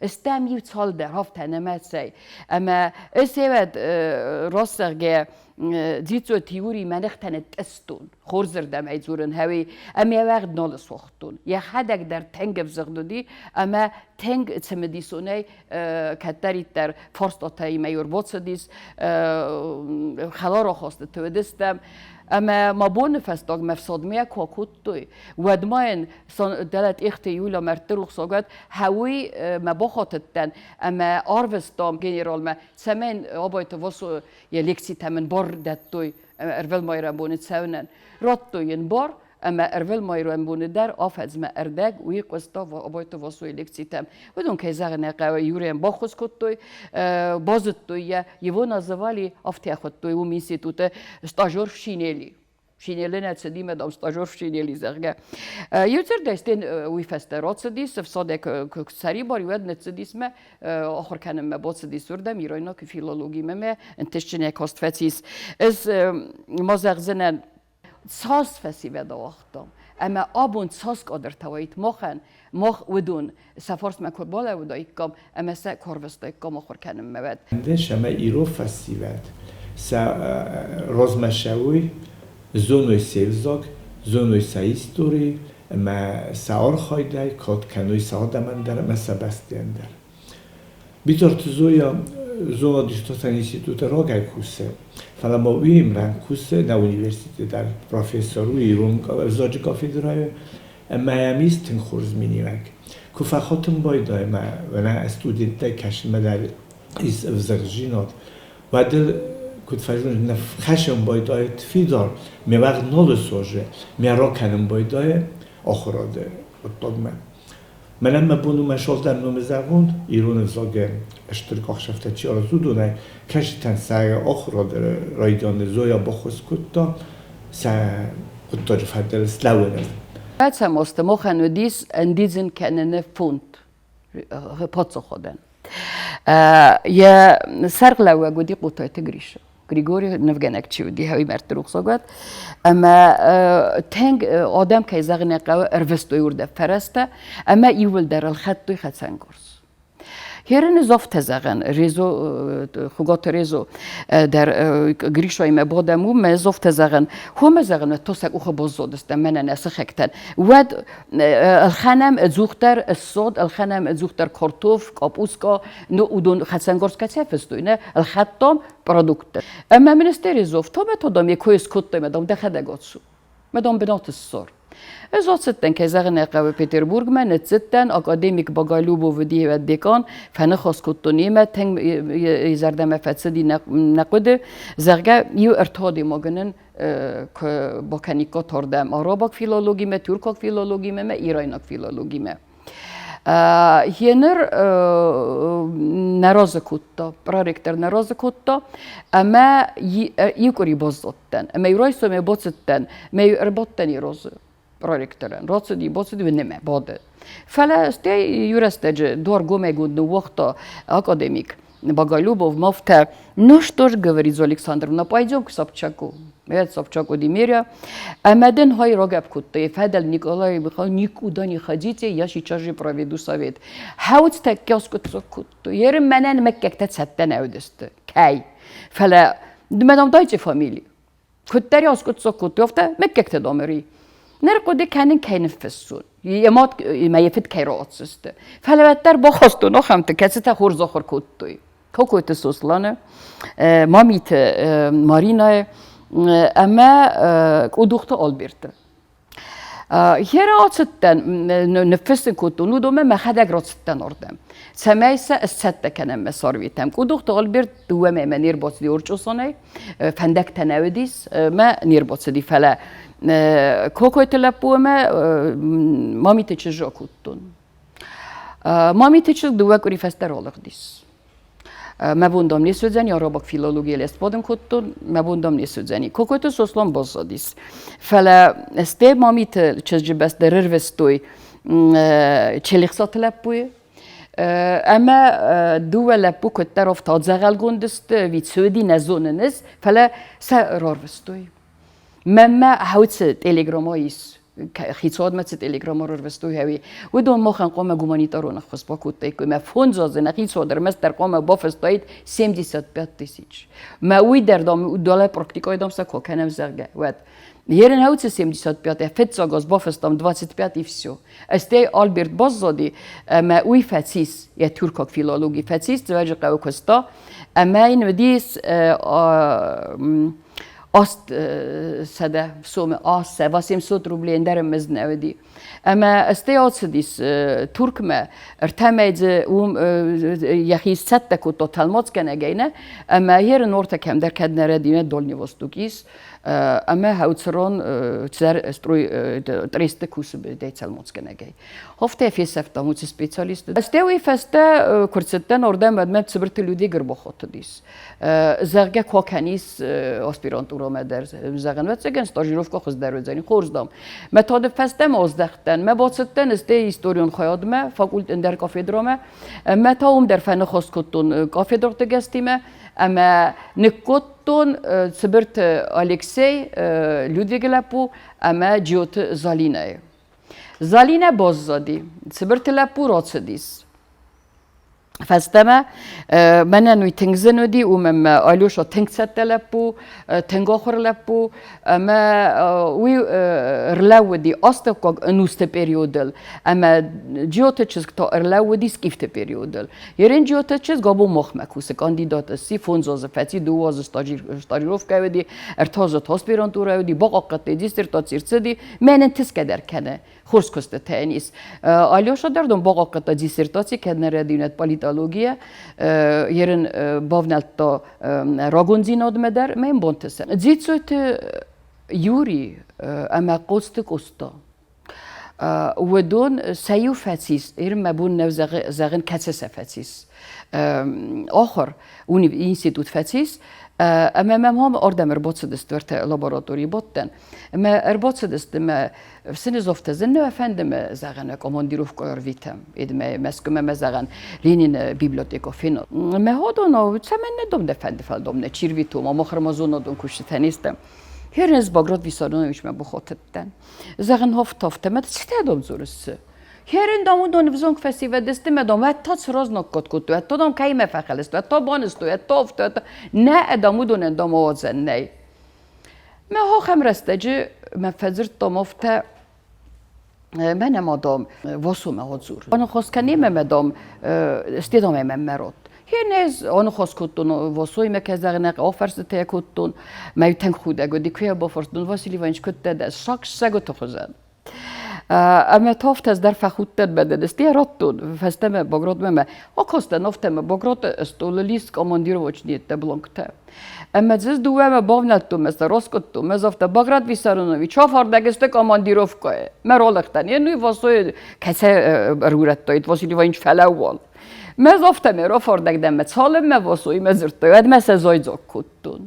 استم یو سال در هفت نمت سی اما اسیود راستگه دیتو تیوری منختن تستون خورزر دم ایزورن هوی اما یه وقت نالس وقتون یه حدک در تنگ بزغدودی اما تنگ تمدیسونه کتری در فرست آتایی میور باتسدیس خلا را خواسته تو دستم اما ما بون فستاگ مفساد میا کوکوتوی ودماین دلت اختیولا مرتروخ ساگت هوی ما بخاطتن اما آروستام گنرال ما سمن آبایت واسو یه لکسی تمن بار دتوی اول مایرم بونه تسونن راتوی بار اما اول مایرم بونه در آفز ما اردگ وی قستا و آبایت واسو یه لکسی تم ودون که زغنه قوی یوریم باخوز کتوی بازت توی یوان زوالی آفتی خود توی و میسی توته استاجور شینلی شینلی نتسدی مدام استاجور شینلی زغگه یوتر دستین وی فسترات سدی سفساده که سری باری ود نتسدیس ما آخر کنم ما بود سدی سرده میراینا که فیلولوژی ما انتشنه کاست فتیس از ما زغزنن ساز فسی ودا وقتم اما آبون ساز قدر توایت مخن مخ ودون سفارس مکر بالا ودای کم اما سه کاروستای کم آخر کنم مود. عندش اما ایرو فستیوال سا رزمشوی زونوی سیلزاک زونوی سایستوری اما سعار خایده کات کنوی سعاده من در اما سبستین در بیتر تزویا زونا دیشتوسن اینستیتوت راگای کوسه فلا ما ویم رنگ کوسه نه اونیورسیته در پروفسوری ایران زاج کافیدرای میامیست تن خورز مینیمک کوفا خاتم بایدای ما و نه استودنت کشم در ایس افزرجینات و دل کد فجون نف خشم بایدای تفیدار می وقت نال سوژه می راکنم بایدای آخراده بطلب من بونو مشال در نوم زبان ایران زاگه اشتراک شفته چی آرزو دونه کشی تن سعی آخر در رایدان زویا با خوز کتا سعی کتا جو فدل سلوه بعد سماست مخن و دیس اندیزن کننه فوند پاتسو خودن یا سرقلوه گودی قطعه تگریشه گریگوری نفگنک چی ودی هایی مرتروخ ساگت اما تنگ آدم که زغنه قوه اروستوی ورده فرسته اما ایول در الخطوی خط سنگرز هرن زفت زغن ریزو خوگات ریزو در گریشوی مبادمو مزفت زغن هم زغن توسک اوخ بزودست من نسخکتن ود الخنم زوختر الصاد الخنم زوختر کارتوف کاپوسکا نو اودون خدسنگورس کسفستوی نه الخطام برودکت اما منستری زفت تو متدام یکویس کت مدام دخدگاتسو مدام بنات الصور Զոցտեն կեզաղն եղավ Պետերբուրգ մը նծտեն ակադեմիկ Բագալուբով դիհ դեկան ֆանը խոսքոտոնի մը թեն իզարդամը ֆացդի նaqd զարգա յու երթոդի մոգնն բոքանիկո թորդամ արաբակ ֆիլոլոգի մը թուրքոկ ֆիլոլոգի մը իրանոկ ֆիլոլոգի մը Հիներ նարոզը կուտտո, պրորեկտոր նարոզը կուտտո, ամա յուկուրի բոզոտտեն, ամա յուրայսում է բոցտտեն, մե յուրբոտտեն յուրոզը, պրորեկտորեն, ռոցդի բոցդի վնեմե, բոդը։ Ֆալա ստե յուրաստեջը դոր գոմեգունդու վողտո ակադեմիկ, Багалюбов, мовте, ну что ж, говорит Зоя Александровна, пойдем к Собчаку. Я Собчаку Демиря. А Меден хай рогаб кутте, Федел Николай Михайлович, никуда не ходите, я сейчас же проведу совет. Хаут так кёскут кутто. Ерем менен меккекте цеттен эудесте. Кай. Фала, медам дайте фамилию. Куттери оскут кутто, офта меккекте домери. نرقد كانن كينفسون يمات ما يفت كيراتسست فلوتر بخستو نخمت كسته خور زخر كوتوي كوكوت سوسلانه ماميت مارينا اما ودوخت البرت هيراتستن نفسن كوتو نودوم ما خدك راتستن اردم سمايسه السته كان مسارويتم ودوخت البرت دوما ما نيربوت دي اورچوسوني فندك تناوديس ما نيربوت دي فلا كوكو تلابوما مامي تشجع كوتون مامي تشجع دوا كوري فسترولق ديس ما بوندم نسوزني عربك فيلولوجيا لسبودم كوتون ما بوندم نسوزني كوكو تسوسلام بازديس فلا استي مامي تشجع بس دررفستوي تشليخسات لابوي اما دوا لابو كترف تازغال گوندست ويت سودي نزوننس فلا سرارفستوي مما حوت تليجرامايس خيصاد مت تليجرام رو رستو هوي ودون مخن قوم گومانيتارون خص باكوت تيك ما فون زازن خيصاد مستر قوم بافستايد 75000 ما وي در دام دولا براktикой дам са коканем зерга вот Ерен хаут 75 фетсагоз бафстам 25 и все Este Albert Bazzadi ما وي فاتيس يا تركك فيلولوجي فاتيس تواجه قاو كستا اما ان وديس Ast sada some asa vasim sot ruble enderem meznevdi. Ama استياتسديس تركما ارتميد يخي ستة كتو تلمات كان جينا أما هير نورتا كم در كدنا ردينا دولني وستوكيس أما هاوتسرون تزار استروي تريست كوس بدي تلمات كان جاي هفته في سفتا موت سبيشاليست استوي فستا كرتستان أردم بعد ما تسبرت لودي قرب خاطديس زرجة كوكانيس أسبيرانتورا مدرس زرجة وتسجن ستاجيروف كخز دروزني خورزدام متاد فستا مازدختن ما باتستن استی هیستوریون خیادمه فاکولت در کافدرامه متاوم در فن خاص کتون کافدرات گستیمه اما نکتون سبرت الکسی لودویگ لپو اما جیوت زالینه باززادی سبرت لپو راتسدیس فاستما من نوي تنزنودي ومما ألوشة تنكسات لبو تنغاخر لبو ما وي رلاودي أستقق نوست بريودل أما جيوتشز كتا رلاودي سكيفت بريودل يرين جيوتشز قابو مخمكوس كانديدات سي فونزاز فاتي دواز ستاجيروف كاودي ارتازت هاسبيرانتورا ودي باقاقت ديسترتات سيرتسدي من تسكدر كنه خورس كست تانيس ألوشة دردم باقاقت ديسترتاتي كدنا ردينات politologie jeren bavnelta ragonzinad meder men bontesen zitsot yuri ama qost qosta ودون سيو فاتيس إرم بون نوزغن كاتسة فاتيس آخر اونی انستیتوت فاتيس اما هم آردم ارباط دست ورت لابراتوری بودن اما ارباط دست ما سن زفت زن و فندم زغن کاماندیروف کار ویتم ادم مسکم ما زغن لینین بیبلیوتека فینا ما هادونا چمن ندم دفند فلدم نچیر ویتو ما مخر مازون ندم کشت تنیستم هرنز باگرات ویسارونویش ما بخاطبتن زغن هفت ما چتادم زورسه هرن دامون دونفزون کفسی و دسته مدام و تا سراز نکات کتو تا دام کی مفخلست و تا بانستو و تا افتاد نه ادامو دون دام آوازن نه ما ها خمرستجی مفزر دامفته من مادام واسو مهاتزور آن خواست کنیم مدام استیدام مرات هنز آن خواست کتون واسوی مکزرنق آفرست تیا کتون میتن خوده گودی که با فرستون واسیلی وانش کت داد شاک سگو تو خزن اما تافت از در فخوتت بدن است راتون فستم بگراد مم آکاست نفتم بگراد استوللیست کاماندیروچ نیت بلانکته اما زز دوام باونتو مثل راسکتو مزافت بگراد ویسارونوی چافار دگسته کاماندیروفکه مرالختن یه نوی واسه کسی رورت داید واسیلی وینچ فلاوال مزافتم را فاردگ دمت سالم مواسوی مزرتوید مثل زایزاک کتون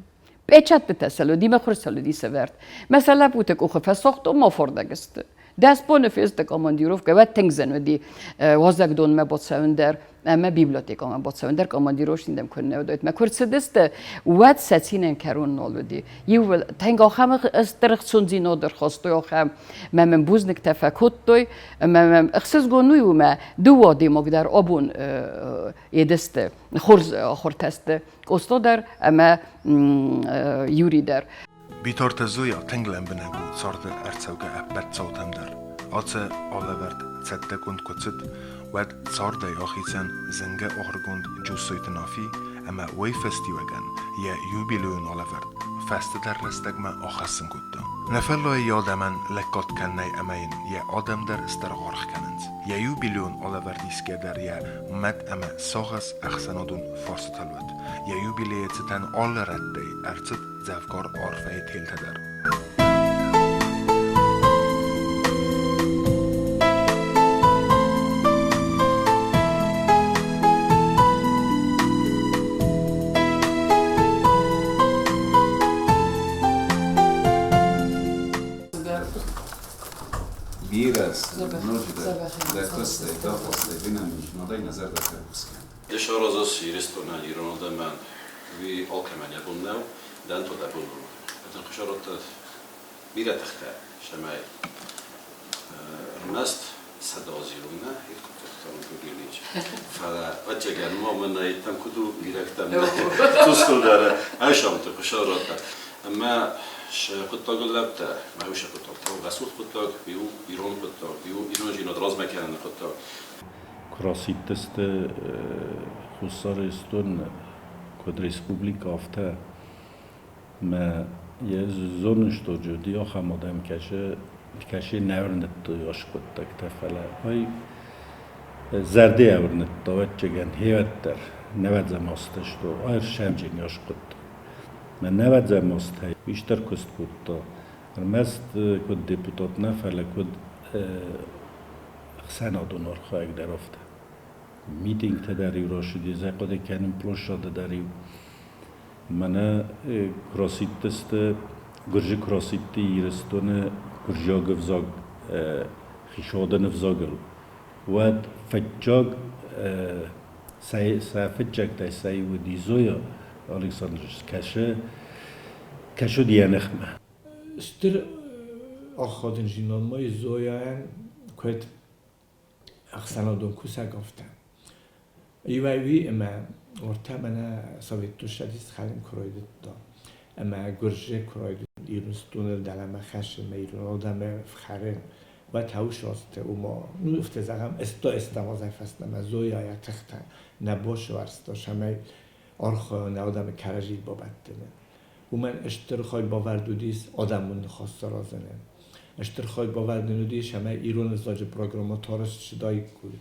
پیچت تسلو دیم خورسلو دی سورد مثلا بوتک او خفه ساخت و ما فاردگسته دست با نفیست کاماندیروف که و تنگزن و دی وازک دون ما باتسوندر اما بیبلیوتیکا ما باتسوندر کاماندیروش نیدم کنه و دایت ما کرد دسته ود ساتینن کرون نالو دی یو تنگ آخم استرخصون زینا درخواست آخم من بوزنک تفکت دوی من اخساس گونوی و ما دو وادی مقدار آبون یدسته خورز آخر تسته استادر اما یوری در بیتارت زویا تنگلن بنگو صارد ارتسوگه ابت صوتم در آتse آلورد صدق کند کتسد ود صارد یاخیسن زنگه آخرگوند جوسویت نافی اما وی فستی وگن یا یوبیلون آلورد فست در رستگم آخسن کده نفلای یادمن لکات کنی امین یا آدم در استرغارخ کنند یا یوبیلون آلوردیس که در یا مد اما ساغس اخسنادون فارس تلود یا یوبیلیت تن آل رده ارتد زفکار عرفه تیل تدر Biraz, množite, da koste, da koste, dinamično, daj nazar da se uskam. اشار از سیرستون ایران ده من وی آلکمانی بودم دن تو در بودم. مثلا خشارات میره تخته شمای نست صدازیرونه هیچ کنترل نمی‌کنیش. فعلا وقتی ما من نیتم کدو میرفتم توسکو داره. عشان تو خشارات. اما شقطاق لبته ما هو شقطاق تو غسوت قطاق بیو ایران قطاق بیو ایران جینا دراز مکان قطاق کراسیتست خسارستون کد ریسپوبلیک آفته ما یه زونش تو جدی آخم آدم کشه نورنت تو یاش قطاق تفعله های زرده اورنت داوت چگن هیوت در نود زماستش تو آیر شمجین یاش قطاق من نود زماست های بیشتر کست قطاق مست کد دیپوتات نفعله کد سنادون آرخواهی در افته میتینگ تداری راشدی زقاده کنیم پروشاده داری منه کراسیت است گرجی کراسیتی ایرستونه گرجا گفزاگ خیشاده نفزاگل و فجاگ فجاگ تای سعی و دیزویا الکساندرش کشه دیانخمه استر آخادن جینان مای زویان که اخسنادون کوسا گفتم ایوایی اما ورته منه سویت شدیس خالم کراید دا اما گرجه کراید ایرانستون دلم خشم ایران آدم فخرن و تاوش راسته و ما نفته زغم استمازه فستم زویا تخته نباش ورستا شمه آرخا نه آدم کرجید بابتنه و من اشترخای باوردودیس آدمون خواست رازنه اشترخای باوردودی شمه ایران زاج پروگرام تارس شدای کود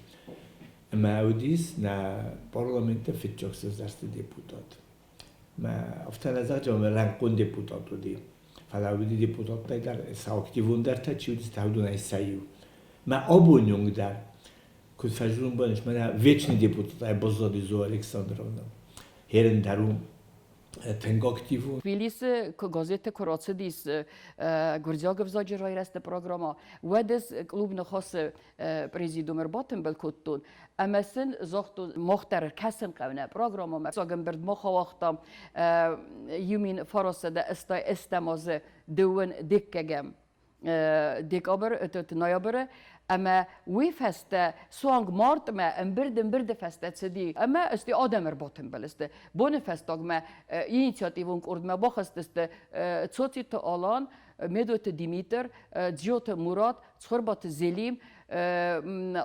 معودیس نه پارلمنت فیتچاکس درست دیپوتات ما افتاد از جامعه لنگون دیپوتات بودی فلاودی دیپوتات در ساکتیون در تا چیودیس تهودون سایو ما آبونیونگ در کد فجرون بانش من ویچنی دیپوتات بازداری زو الکساندرونه هرن درون تنگاکتیو Tbilisi gazete Kuratsidis Gurziagev zajrای رست پروگراما و دس کلوب نخواست پرزیدومر باتن بالکتون اما سن زخت مختار کسن قونه پروگراما مساگم برد مخواختم یومین فراسه ده استمازه دون دیکگم دیک آبر ات نیابره اما وی فسته سوانگ مارت ما برد فسته تسدی اما استی آدم باتن بلسته بون فستاگ ما اینیشیاتیون کرد ما باخست است صوتی تو آلان مدوت دیمیتر جیوت مراد خربات زلیم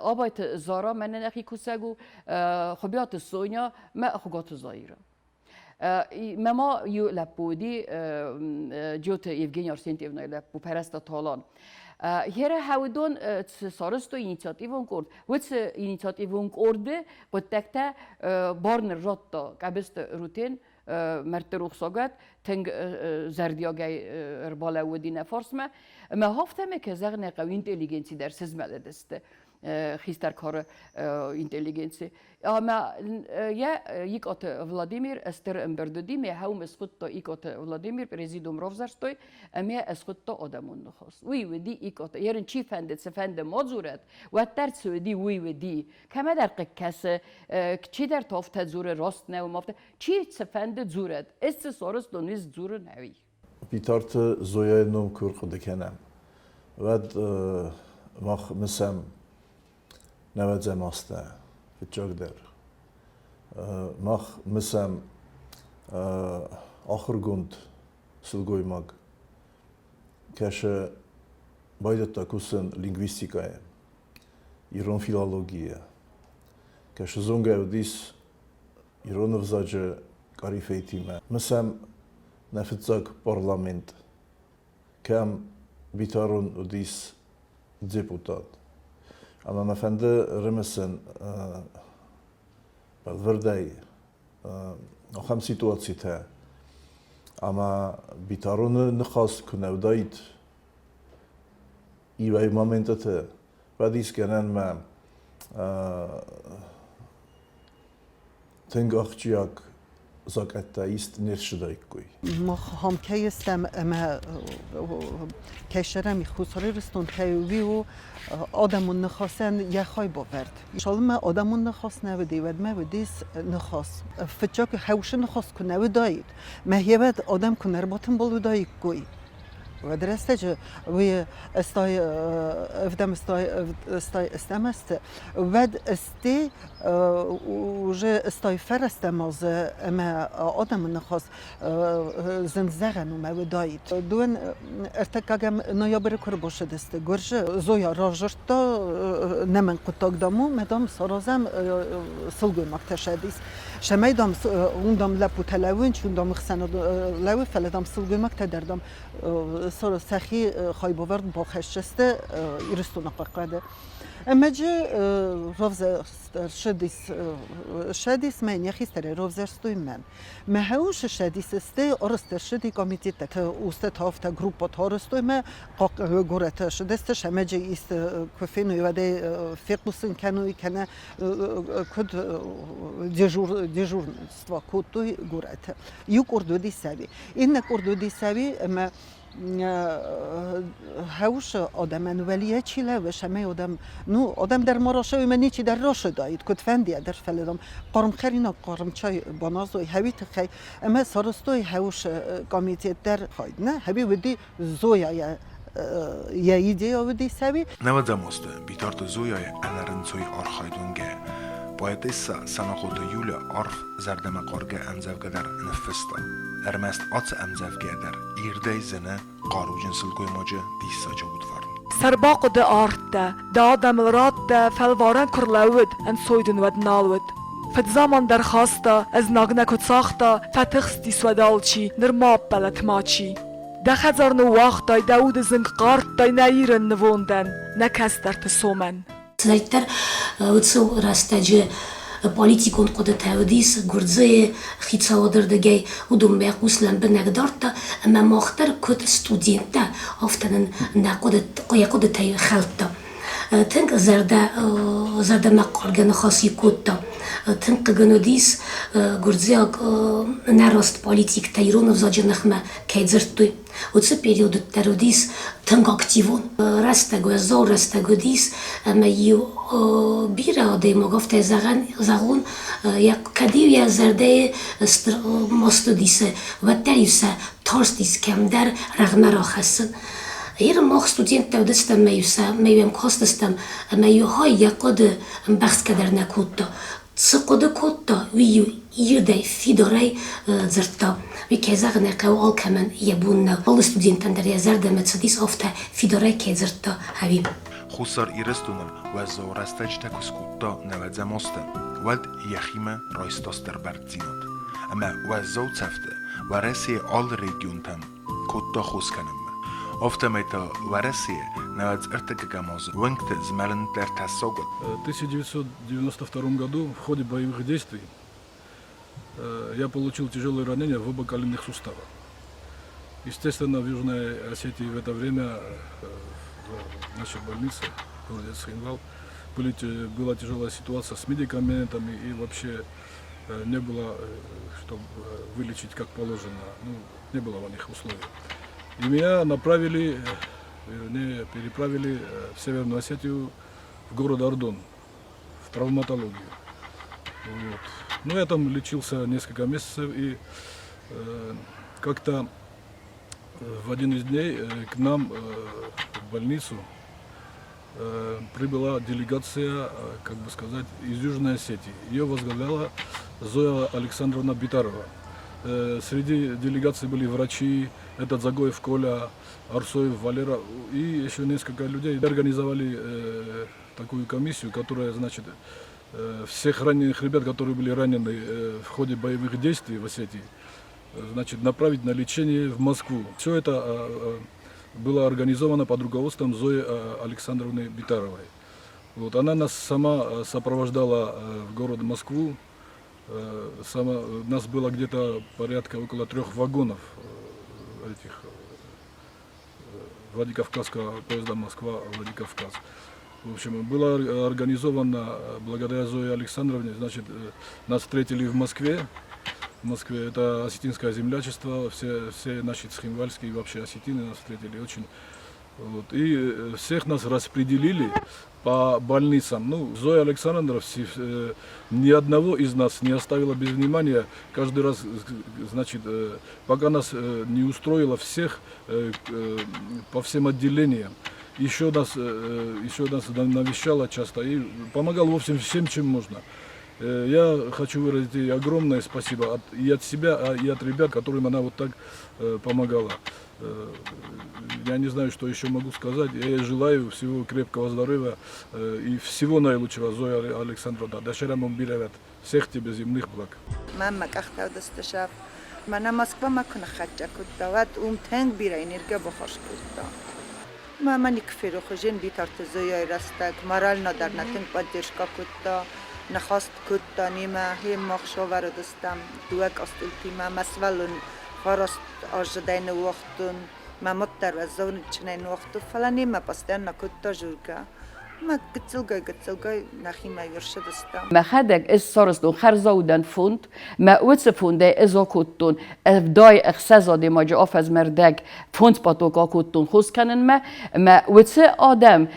آبایت زارا من نخی کوسگو خبیات سونیا ما خگات زایره مما یو لپودی جوت یفگنی آرسنتیونا لپو پرست تالان هر هودون سارستو اینیشیاتیوون کرد و اینیشیاتیوون کرده بود تکتا بارن راتا کبست روتین مرت روخساگت تنگ زردیاگای رباله ودینه فارس ما هفتمه که زغن قوی اینتلیجنسی در سزمله دسته خیستر کار اینتلیجنسی اما یک آت ولادیمیر استر امبردودی می هم اسخود تا یک آت ولادیمیر پرزیدوم روزرستوی امی اسخود تا آدمون نخواست وی ودی یک آت یارن چی فندت سفند مازورت و ترس ودی وی ودی کم در قکس چی در تافت زور راست نه و مافت چی سفند زورت است سارس دونیز زور نوی بیتارت زویا نوم کور خود کنم ود مخ مسم نود زماسته بچاک در مخ مسم آخر گوند سلگوی مگ کش باید تا کسن لینگویستیکای ایران فیلولوژیه کش زونگه ودیس ایران وزاج کاری فیتیمه مسم نفتزاک پارلمنت کم بیتارون ودیس دیپوتات اما مفنده رمسن بالوردای آخام سیتواتسی ته اما بیتارون نخواست کنه ودایت ایوای مومنت ته بعدیس کنن ما تنگ آخچیاک زاکتا ایست نرشدای کوی. ما هم که استم اما کشورم خساری رستون که ویو آدمون نخواستن یه خای باورد. شاید ما آدمون نخواست نودی و ما ودیس نخواست. فتجا که هوش نخواست کنه ودایید. ما هیچ آدم کنه رباتن بال ودایی کوی. و درسته که وی استای افدام استام است ود استی وجه استای فرست ماز اما آدم نخواست زنزغن و مودایت دون ارتکاگم نیابر کر باشه دسته گرج زویا راجرتا نمن قطاق دامو مدام سرازم سلگوی مکتشدیس شمای دام اون دام لپو تلاوین چون دام خسن لوی فلدام سلگوی مکتدردم سر سخی خای باورد با خشسته ایرستون قاقده اما جه روز شدیس من یخیستره روز استوی من هوش شدیس استه آرست شدی کمیتی تا اوست هافت گروپ تارستوی من گورت شدست شما جه ایست کفینو یواده فیقوسن کنوی کنه کد دیجور ستوا کدوی گورت یو کردو دی سوی این کردو دی سوی اما هوش آدم ولیه چیله و شما آدم در مراشه و منی چی در راش داید کد فندیه در فلدم قرم خرینا قرم چای بانازوی هویت خی اما سرستوی هوش کمیته در خواهد نه هبی ودی زویا یا ایده ودی سوی نودم است بیتارت زویای انرنسوی آرخایدونگه باید ایسا سناخوت یول عرف زردم قارگه امزوگه در نفستا ارمست آتس امزوگه در ایرده زنه قارو جنسل گوی ماجه دیسا جود فرن سرباق ده آرد ده آدم راد ده فلوارن کرلاود ان سویدن ود نالود فت زمان درخواستا از ناگنک و ساختا فتخستی سودالچی نرماب بلت ماچی ده خزار نو واختا داود زنگ قارد ده نایرن نووندن نکس در تسومن Zajter ucał rastadzie polityką kod teodis gurdzy khica oderdegay udum be quslan benek darta ama moxtar kod studenta oftanen na kod tay khalta تنك زردا مقارجن خاصی کتا تنك جنودیس گرزیاق نراست پالیتیک تایرون وزاج نخمه کیزرتوی و چه پریود ترودیس تنك اکتیون راستگو زور راستگو دیس اما یو بیره آده مگفته زغون یک کدیو یا زرده ماستو دیسه و تریوسه تارس دیس کم در رغم را خسن هیر ماخ ستودینت دستم میویم کاستستم میو های یکود بخش کدر نکوتا سقود کوتا ویو ایرده فیدوری زرتا وی کیزاق نقو آل کمن یبون آل ستودینتن در یزرده متصدیس آفته فیدوری که زرتا هویم خسار ایرستونم و زورستج تکس کوتا نود زماستن ود یخیم رایستاستر برد زیناد اما وزو تفته ورسی آل ريجيون تم كوتا خوز کنم افتميتا ورسی نواد ارتكاكاموز وانكت زمالن در تسوغل. В 1992 году в ходе боевых действий я получил тяжелые ранения в оба коленных сустава. Естественно, в Южной Осетии в это время в нашей больнице, в городе Цхинвал, была тяжелая ситуация с медикаментами и вообще не было, чтобы вылечить как положено, не было у них условий. И меня переправили в Северную Осетию, в город Ардон, в травматологию. Вот. Ну, я там лечился несколько месяцев, и как-то в один из дней к нам в больницу прибыла делегация, как бы сказать, из Южной Осетии. Ее возглавляла Зоя Александровна Битарова. Среди делегации были врачи, этот Загоев Коля, Арсоев Валера и еще несколько людей. Организовали такую комиссию, которая, значит, всех раненых ребят, которые были ранены в ходе боевых действий в Осетии, значит, направить на лечение в Москву. Все это было организовано под руководством Зои Александровны Битаровой. Вот, она нас сама сопровождала в город Москву. Нас было где-то порядка около 3 вагонов этих Владикавказского поезда Москва-Владикавказ. В общем, было организовано благодаря Зое Александровне, значит, нас встретили в Москве. В Москве это осетинское землячество, все наши цхинвальские вообще осетины нас встретили очень. Вот, и всех нас распределили по больницам. Ну, Зоя Александровна ни одного из нас не оставила без внимания. Каждый раз, значит, пока нас не устроила всех по всем отделениям, еще нас навещала часто и помогала в общем всем, чем можно. Я хочу выразить ей огромное спасибо и от себя, и от ребят, которым она вот так помогала. Я не знаю, что еще могу сказать. Я ей желаю всего крепкого здоровья и всего наилучшего, Зоя Александровна. Дашерам биревет. Всех тебе земных благ. Мама, как ты досташав? Мана Москва макна хача кутта, ват тэнг бира энергия бахаш кутта. Мама не кфиру хожен битарте Зоя растак, морально дарна тэнг поддержка кутта. نخواست کتا نیمه هم مخشاور دستم دوک استلتی ما مسولن خواست آجدین وقتون ما متر و زون چنین وقتو فلا نیمه پستن نکتا جورگا ما قتلگای نخیمه ورشد دستم ما خدق از سرستون خرزودن فوند ما اوت فونده ازا کتون افدای اخسازاده ما جاف از مردگ فوند پاتوکا کتون خوز کنن ما اوت آدم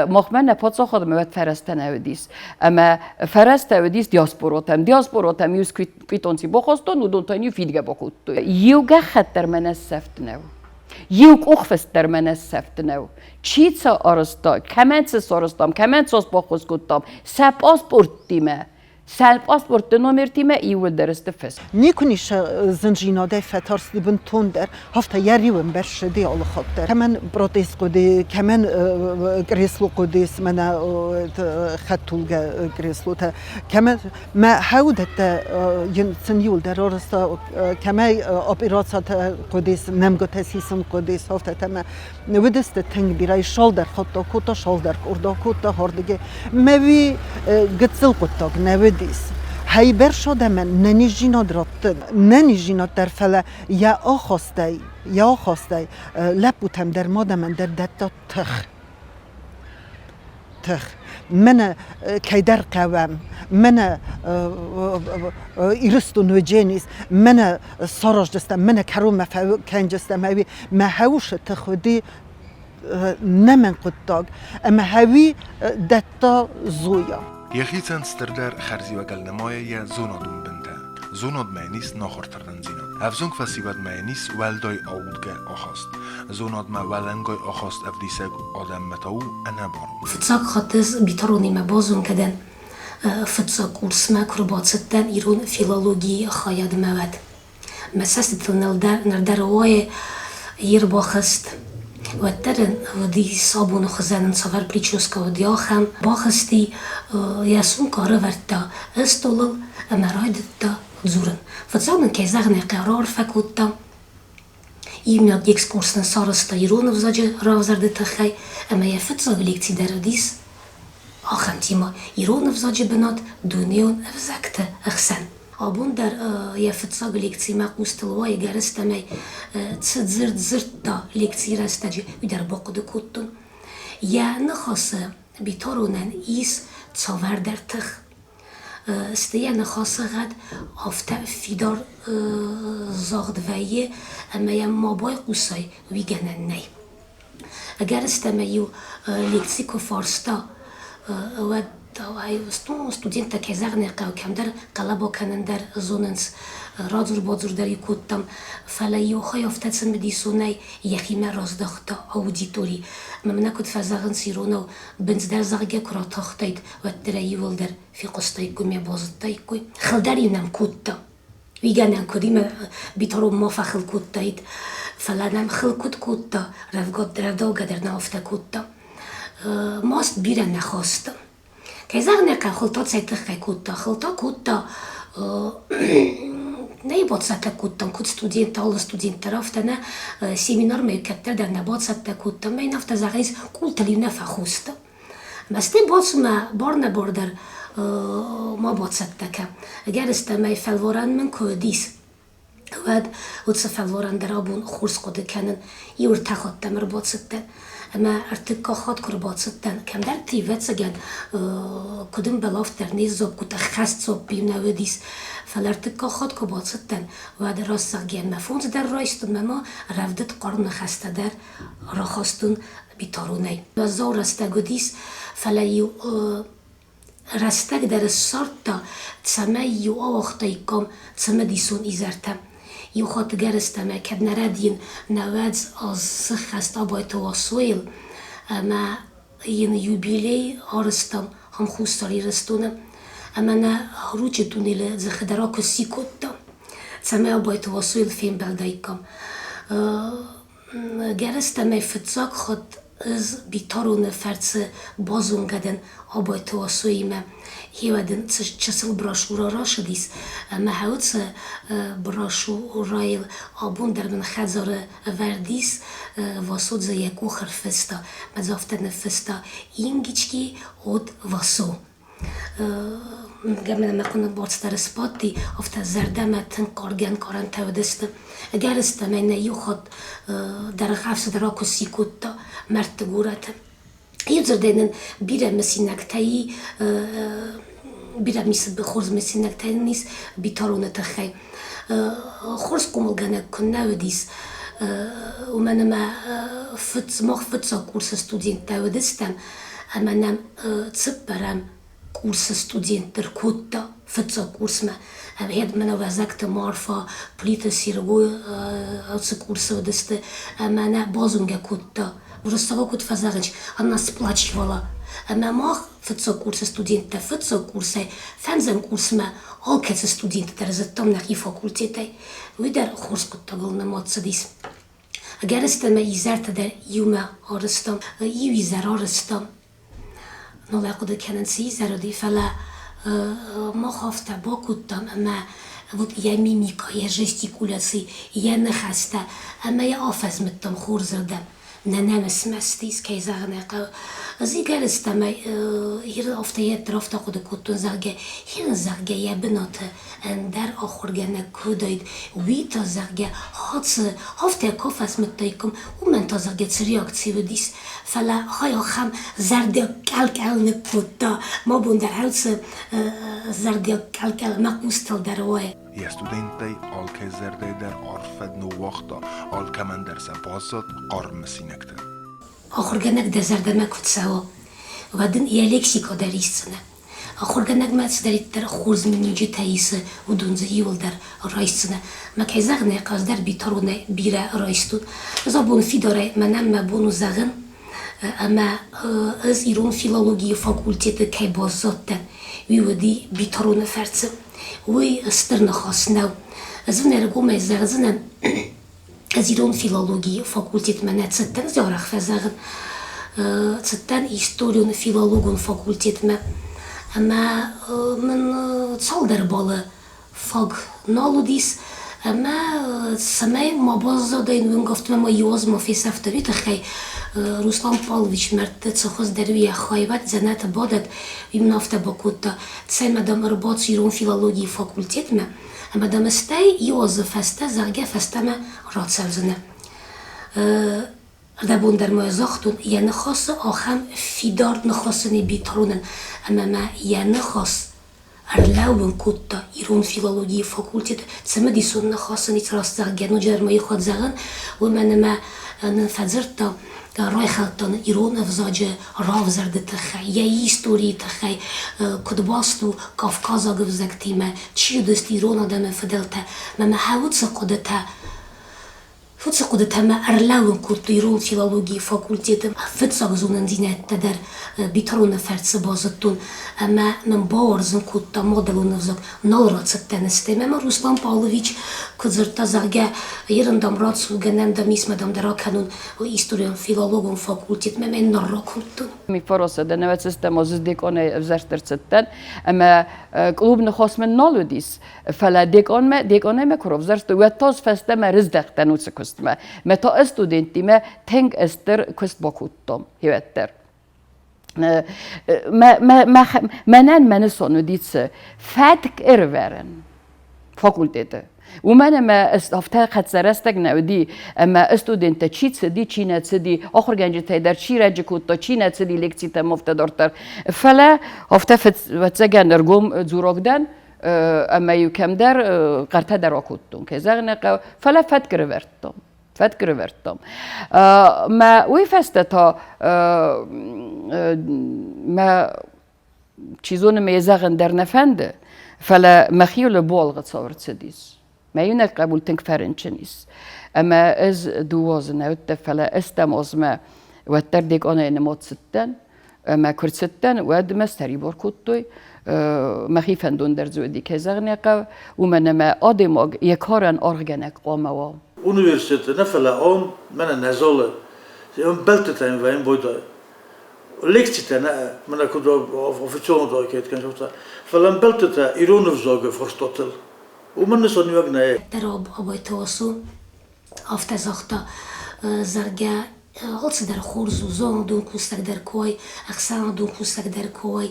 مخمن پاتسا خودم اوت فرستن اودیس اما فرست اودیس دیاسپوراتم یوز کیتونسی بخواستون و دونتانی فیدگه بکتون یوگه خطر من از سفت نو Юг ухвестер мене сефтнев. Чица арыста, кеменце сарыстам, кеменце спахоскуттам, се паспорттиме. Сел паспорт номер тиме и удерсте фес. نیکنیش زنجیناده فتارس دی بنتوندر هفته یاریون برش دی آل خاطر. کمان برادیس قدی، کمان گریسلو قدیس من خطولگ گریسلو تا. کمان ما هودت ینسنیول در آرستا کمان آپیراتسات قدیس نمگت سیسم قدیس هفته تما نودست تنگ بیرای شال در خطا کوتا شال در کردا کوتا هردگی موی گتسل کوتا نود هی بر شده من ننیجینا دراتن ننیجینا در فلا یا آخاسته لپوتم در ماده من در دتا تخ من کیدر قوام من ایرستو نوجینیس من سراج دستم من کروم کنجستم هوی ما هوش تخودی نمن قطاق اما هوی دتا زویا یخیتن ستردر خرزی و گلنمای یا زونادون بنده. زوناد معنیست ناخورتردن زیناد. افزونگ فسیبت معنیست ولدای آودگه آخاست. زوناد ما ولنگای آخاست افدیسگ آدم متاو انا بارو. فتساق خطز بیترونی ما بازون کدن. فتساق ورسما کربات ستن ایرون فیلولوژی خاید مواد. مساست نردر وای یر باخست. و ترن ودی صابون خزانن سفر پریچوسکا و دیاخم باخستی یاسون کاره ورتا استولل امراید تا زورن فتزامن که زغن قرار فکوتا ایمیاد یک سکورسن سارستا ایرون وزاجه راوزرده تخی اما یه فتزا ولیکتی دردیس آخم تیما ایرون وزاجه بنات دونیون وزکت اخسن آبون در یه فتزا ولیکتی ما قوستلوای گرستمی تزرد زرد دا لیکتی رستجه و در باقود کتون یه نخواسه بیتارونن ایس تاور در تخ استیه نخواسه غد آفته فیدار زاغد ویه اما یه مابای قوسای ویگنن نی اگر استمیو لیکسیکو فارستا و студента که زغن قو کم در قلبا کنن در زوننس رازور بازور در یکوتم فلیو های افتاد سن بدیسونای یخیمه رازداختا اودیتوری ممنا کد فزغن سیرونو بنز در زغگه کرا تاختاید و درایول در فی قصتای کمی بازدای کوی خلدر اینم کوتا ویگنن کدیم بیتارو ما فخل کوتاید فلانم خل کوتا رفگاد در دوگه در نافتا کوتا ماست بیرن نخواستم که زغن قو خلطات سایتخ که کوتا خلطا کوتا نه باد ساته کوتام کود студент آل студент رفته نه سیمینار میکرد در نباد ساته کوتام می نفته زغیز کول تلی نفخوسته مستی بادس ما بار نبار در ما باد ساته که اگر استمی فلوران من کودیس ود وتس فلوران در آبون خورس قد کنن یور تخت تمر باد ساته اما ارتقا خود کر باد ساته کم در تیوت سگن کدوم بلاف در نیز زب کود خست زب بیم نودیس فلارتقا خود که باد ساته و در راست سگن مفونز در رایستون مما رفدت قرن خسته در راخستون بیتارونی و زور رستگودیس فلیو رستگ در سارتا تسمه یو آوختای کم تسمه دیسون ایزرتم یو خاطگر استمه که نردین نوادز از سخست آبای تواسویل اما این یوبیلی آرستم هم خوستاری رستونم اما نه روچه دونیل زخدرا کسی کدام تسمه آبای تواسویل فیم بلدای کم گرستمه فتزاک خود از بیتارون فرس بازون گدن آبای تواسویمه هیودن چسل براشورا را شدیس اما هاوتس براشورایل آبون در من خزار وردیس واسود زا یکو خرفستا مزافته نفستا اینگیچکی od واسو گمنه مکنه بادستر سپاتی افته زرده متن کارگن کارن تودستم اگر استمه نیو خود در خفص در آکو سیکوتا مرد گورتم یه زردینن بیره مسینکتایی بیره میسه بخورز مسینکتایی نیست بیتارونه تخی خورز کمالگانه کنه ودیس و منم مخ فتسا کورس студент تودستم اما نم цып برم курсы студенттер кутта فتسا курс ما هاد منا وزاكت مارفا بليتا سيرغو أوتس курсы ودسته اما أنا بازونجا кутта ورستوا كنت فزاغنش أنا سبلاتشولا أما ما فتسا курсы студента فتسا курсы فنزن курс ما all كتس студент ترزتهم نخي فاكولتيتاي ويدر خورس كنت قلنا ماتسديس اگر استما يزارت در يوما آرستم يو يزار آرستم نولا قد كانن سيزارو دي فلا ما خافت با кутtam اما вот я мимика, я жестикуляции, я нахаста, اما я آفز متم خور زردم ننمس مستیس که زغنه قو از ایگر استمه هیر افتایت رفته خود کتون زغگه هیر زغگه یا بناته در آخورگنه کداید وی تا زغگه هفته کافز متایکم و من تا زغگه ریاکسی ودیس فلا های آخم زرده کل نکوتا ما بون در حوث زرده کل مقوستل در وای Je studentej alke zerde der arfed no wachta alke man der sapasat qarm sinekte. آخرگنک در زرده ما کد سوا و دن یا لکسیکا در ایستنه آخرگنک ما تدارید در خورز منیجه تاییسه و دونزه یول در رایستنه ما که زغنه قاز در بیتارونه بیره رایستون زبون فی داره منم ما بونو زغن اما از ایران فیلولوژی فاکولتیت که بازدن وی ودی بیتارونه فرسه وی استرن خاص نو از اون ارگوم از زغزنن از ایران فیلولوژی فاکولتیت منه تستن زیارخ فزغن تستن هیستوریون فیلولوژون فاکولتیت ما اما من صال در بالا فاگ نالودیس اما سمای ما باز دادین و گفتم ما یوز ما فی سفتری تخی روسلان پالویچ مرد تخص دروی خایبت زنات بادت ویم نافته باکوتا تسای مدام رباط ایران فیلولوژی فاکولتیت ما مدام استی یوز فسته زرگه فسته ما راد سرزنه دبون در ما زاختون یا نخواست آخم فیدارد نخواست بیترونن اما ما یا نخواست ارلاوبن کوتا ایران فیلولوژی فاکولتیت سمه دیسون نخواست نیت راست زرگه نو جرمایی خود زغن و من ما نفذرتا رای خلطان ایران افزاج راو زرده تخی یا ایستوری تخی کدباستو کافکازا گفزکتی ما چی دوست ایران آدم فدلتا ما حاوت سقودتا فوتس قدرت ما ارلاون كورت يرون فيلولوجي فاكولتيت فتس زونن دينات در بيترون فرتس بازتون اما من باورزن كوت مودلون نفزك نورات ستنستي ما روسلان پاولویچ كزرتا زرگه يرندم رات سوگنم دم اسم دم درا كانون و هيستوريان فيلولوجون فاكولتيت ما من نرا كنتون می فراسه دنوت سیستم از دیکانه وزارت ستن اما کلوب نخواست من نالودیس فلا دیکانه ما کرو وزارت و تاز فسته ما رزدق تنوت کست ما تا استودنتی ما تنگ استر کست باکوتم هیوتر من سونو دیتس فتک ارورن فاکولتیته و من ما استفته خد سرستگ نودی اما استودنت چی تسدی چی نتسدی آخر گنجی تایدر چی رنج کوتا چی نتسدی لکتی تم افته دارتر فلا افته فتزگن درگم زوراگدن اما یکم در قرطه در آکوتون که زغنه فلا فکر ورتم ما وی فسته تا ما چیزون میزغن در نفنده فلا مخیل بالغ تصورت سدیس ما ينك قبول تنك فرنشنيس أما إز دوازنا وتفلا استمازما وتردك أنا إن مات ستن أما كرت ستن واد مستري باركوتوي ما خيفن دون در زودي كزغنيقة ومن ما آدماغ يكارن أرغنك قاموا Universitet nefela on mena nezole. On belteten wij in boyda. Lekciten mena kudo officieel do ket kan jota. Falan belteten ironov zoge forstotel. ومن نسوني وقنا دراب أبوي توسو أفتزختا زرجة هالس در خورز وزان دون كوستك در كوي أخسان دون كوستك در كوي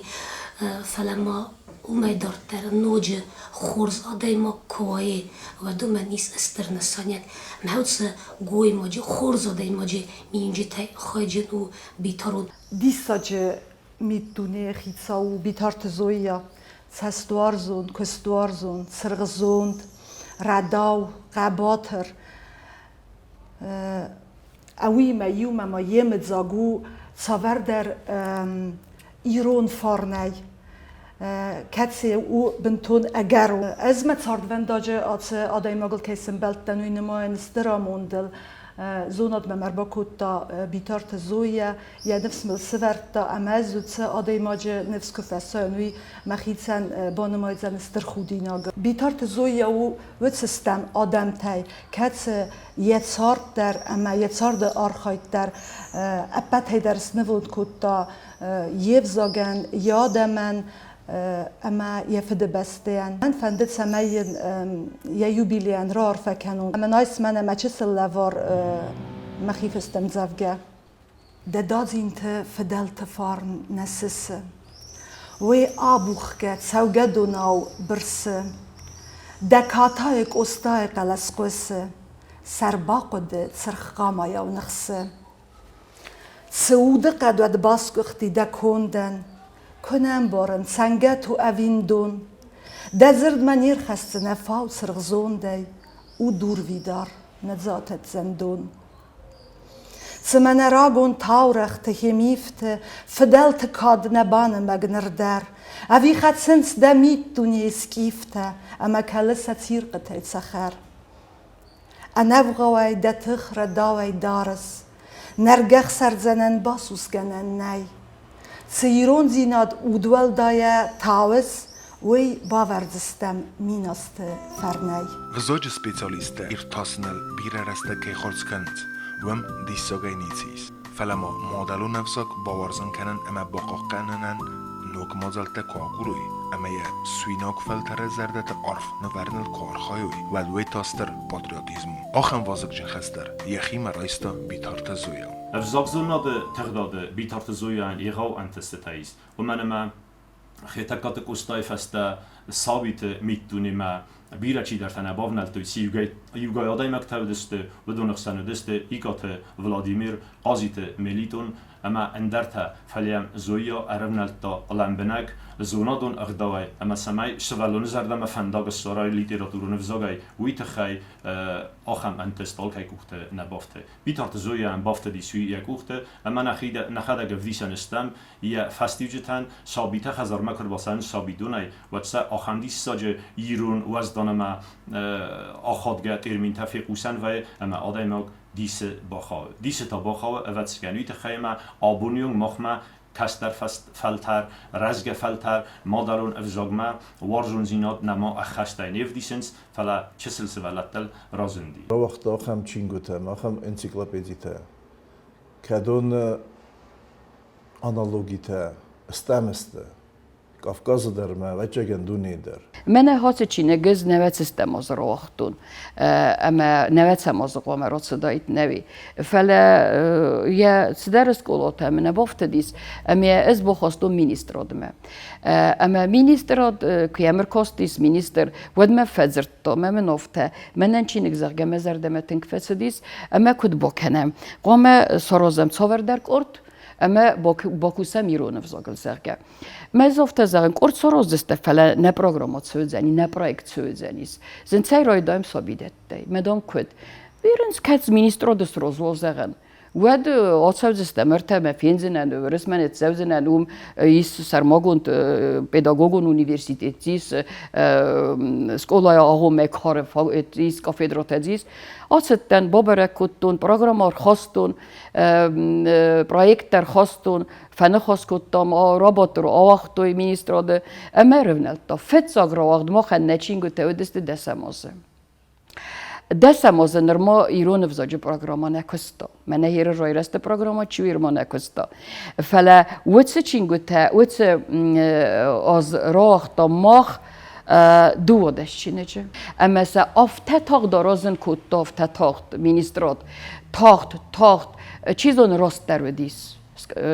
فلما وما دارت در نوج خورز أدايما كوي ودوما نيس استرنا سانيك مهوتس قوي ماجي خورز أدايما جي مينجي تاي خاجن و بيتارون دیساجه میتونه خیتسا و بیتارت زویا سستوارزون، کستوارزون، سرغزوند، رداو، قباتر اوی میوم ما یمد زاگو ساور در ایران فارنی کسی او بنتون اگر از متسارد ونداجه آدای ماگل کیسن بلت دنوی نماین استراموندل زوناد ممربا کوتا بیتارت زویا یا نفس ملسورتا امازوت آدای ماجه نفس کفاسانوی مخیتن بانمای زن استر خودی ناگ بیتارت زویا و وت سیستم آدم تای کس یتسارد در اما یتسارد آرخایت در اپت های در سنوود کوتا یفزاگن یادمن اما يفد بستيان من فندت سماين يا يوبيليان رار فكانوا اما نايس من ما تشسل لافور مخيف استمزافجا دادز انت فدلت فارن نسس وي ابوخك سوغدوناو برس دكاتايك استايق لسقس سرباقد سرخقاما يا ونخس سعود قد ود باسك اختي دكوندن کنم بارن سنگت و اویندون دزرد من ایر خسته نفاو سرغزون دی او دور ویدار نزاتت زندون سمن راگون تاورخت همیفت فدلت کاد نبان مگنر در اوی خد سنس دمید دونی اسکیفت اما کلسه تیرقت سخر انفغوی دتخر داوی دارس نرگخ سرزنن باسوس گنن نی سیرون زیناد اودول دایه تاوس وی باوردستم میناست فرنای وزوج سپیциалисте иртаснал бирарасте ки холскант вам дисогайницис фалама модалу навсак баварзан канан ама боқоққананан نوک مازلت کاغوروی اما یه سویناک فلتر زردت عرف نورن الکارخایوی و دوی تاستر پاتریوتیزمو آخم وازق جن خستر یخیم رایستا بیتارت زویا افزاق زناد تغداد بیتارت زویا ایغاو انتستتایز و من ما خیتکات کستای فسته ثابت میتونی ما بیره چی در تنباو نلتوی یوگای آدای مکتب دسته و دونخستانو دسته ایکات ولادیمیر قازیت میلیتون اما اندرتا فلیم زویا عرب نلتا لنبنک زونادون اغداوی اما سمای شوالون زردم فنداق سرای لیتراتورون فزاگای ویت خی آخم انتستال که کوخته نبافته بیتارت زویا هم بافته دیسوی یک کوخته اما نخدا گفدیسن استم یه فستیوجتن ثابته خزار مکر باسن ثابتونای و تسا آخم دیس ساج ایرون وزدانما آخادگه ترمین تفیقوسن و اما آدای ماگ دیس تا باخواه اوت سکنویت خیمه آبونیون مخمه کستر فلتر رزگ فلتر مادرون افزاگمه وارزون زینات نما اخشتای نیف دیسنس فلا چسل سوالتل رازندی رو وقت آخم چینگوتم آخم انسیکلوپدیته کدون آنالوگیته استمسته Կավկազը դեռ վաճակեն դունիդեր Մենը հացը չինը գыз նվեց ստեմոզ ռողտուն ամա նվեցը մոզողում ռոցը դայտ նվի ֆալը я սդերս կոլոթա մնա բոֆտդիս ամա ես բոխոստու մինիստրոդմ ամա մինիստրոդ կյամր կոստիս մինիստր ոդմը ֆեզերտո մեմնովտա մենն չինիկ զարգամը զարդեմը տինքվեցդիս ամա կուդ բոքենեմ qoմը սորոզեմ ցովերդար կորտ اما باکوسه میرونه فزاگل زرگه. مزافت زرگن کورت سراز دسته فعلا نه پروگرامات سوزنی نه پروژه سوزنیست. زنده رای دایم سابیده دی. مدام کد. بیرونز کس مینیستر دست روزو زرگن. ود آتشوز استمرته مفینزنن و رسمنت زوزنن ایست سرماگوند پداگوگون اونیورسیتیز سکولای آقا مکار فایتیز کافدراتیز آتشتن بابرکوتون پروگرامار خواستون پروژه خواستون فن خواست کتام رابط رو آوختوی مینیستراده امرونلتا فتزاگ رو آوخت ما خن نچینگو تودست دسمازه دسمازه نرما ایران وزاج پروگراما نکستا من هیر رایرست پروگراما چی ایرما نکستا فلا وچه چینگو تا وچه از راه تا ماخ دوودش چینه چه اما سا افته تاق دارازن کت افته تاق مینیسترات تاخت چیزون راست در ودیس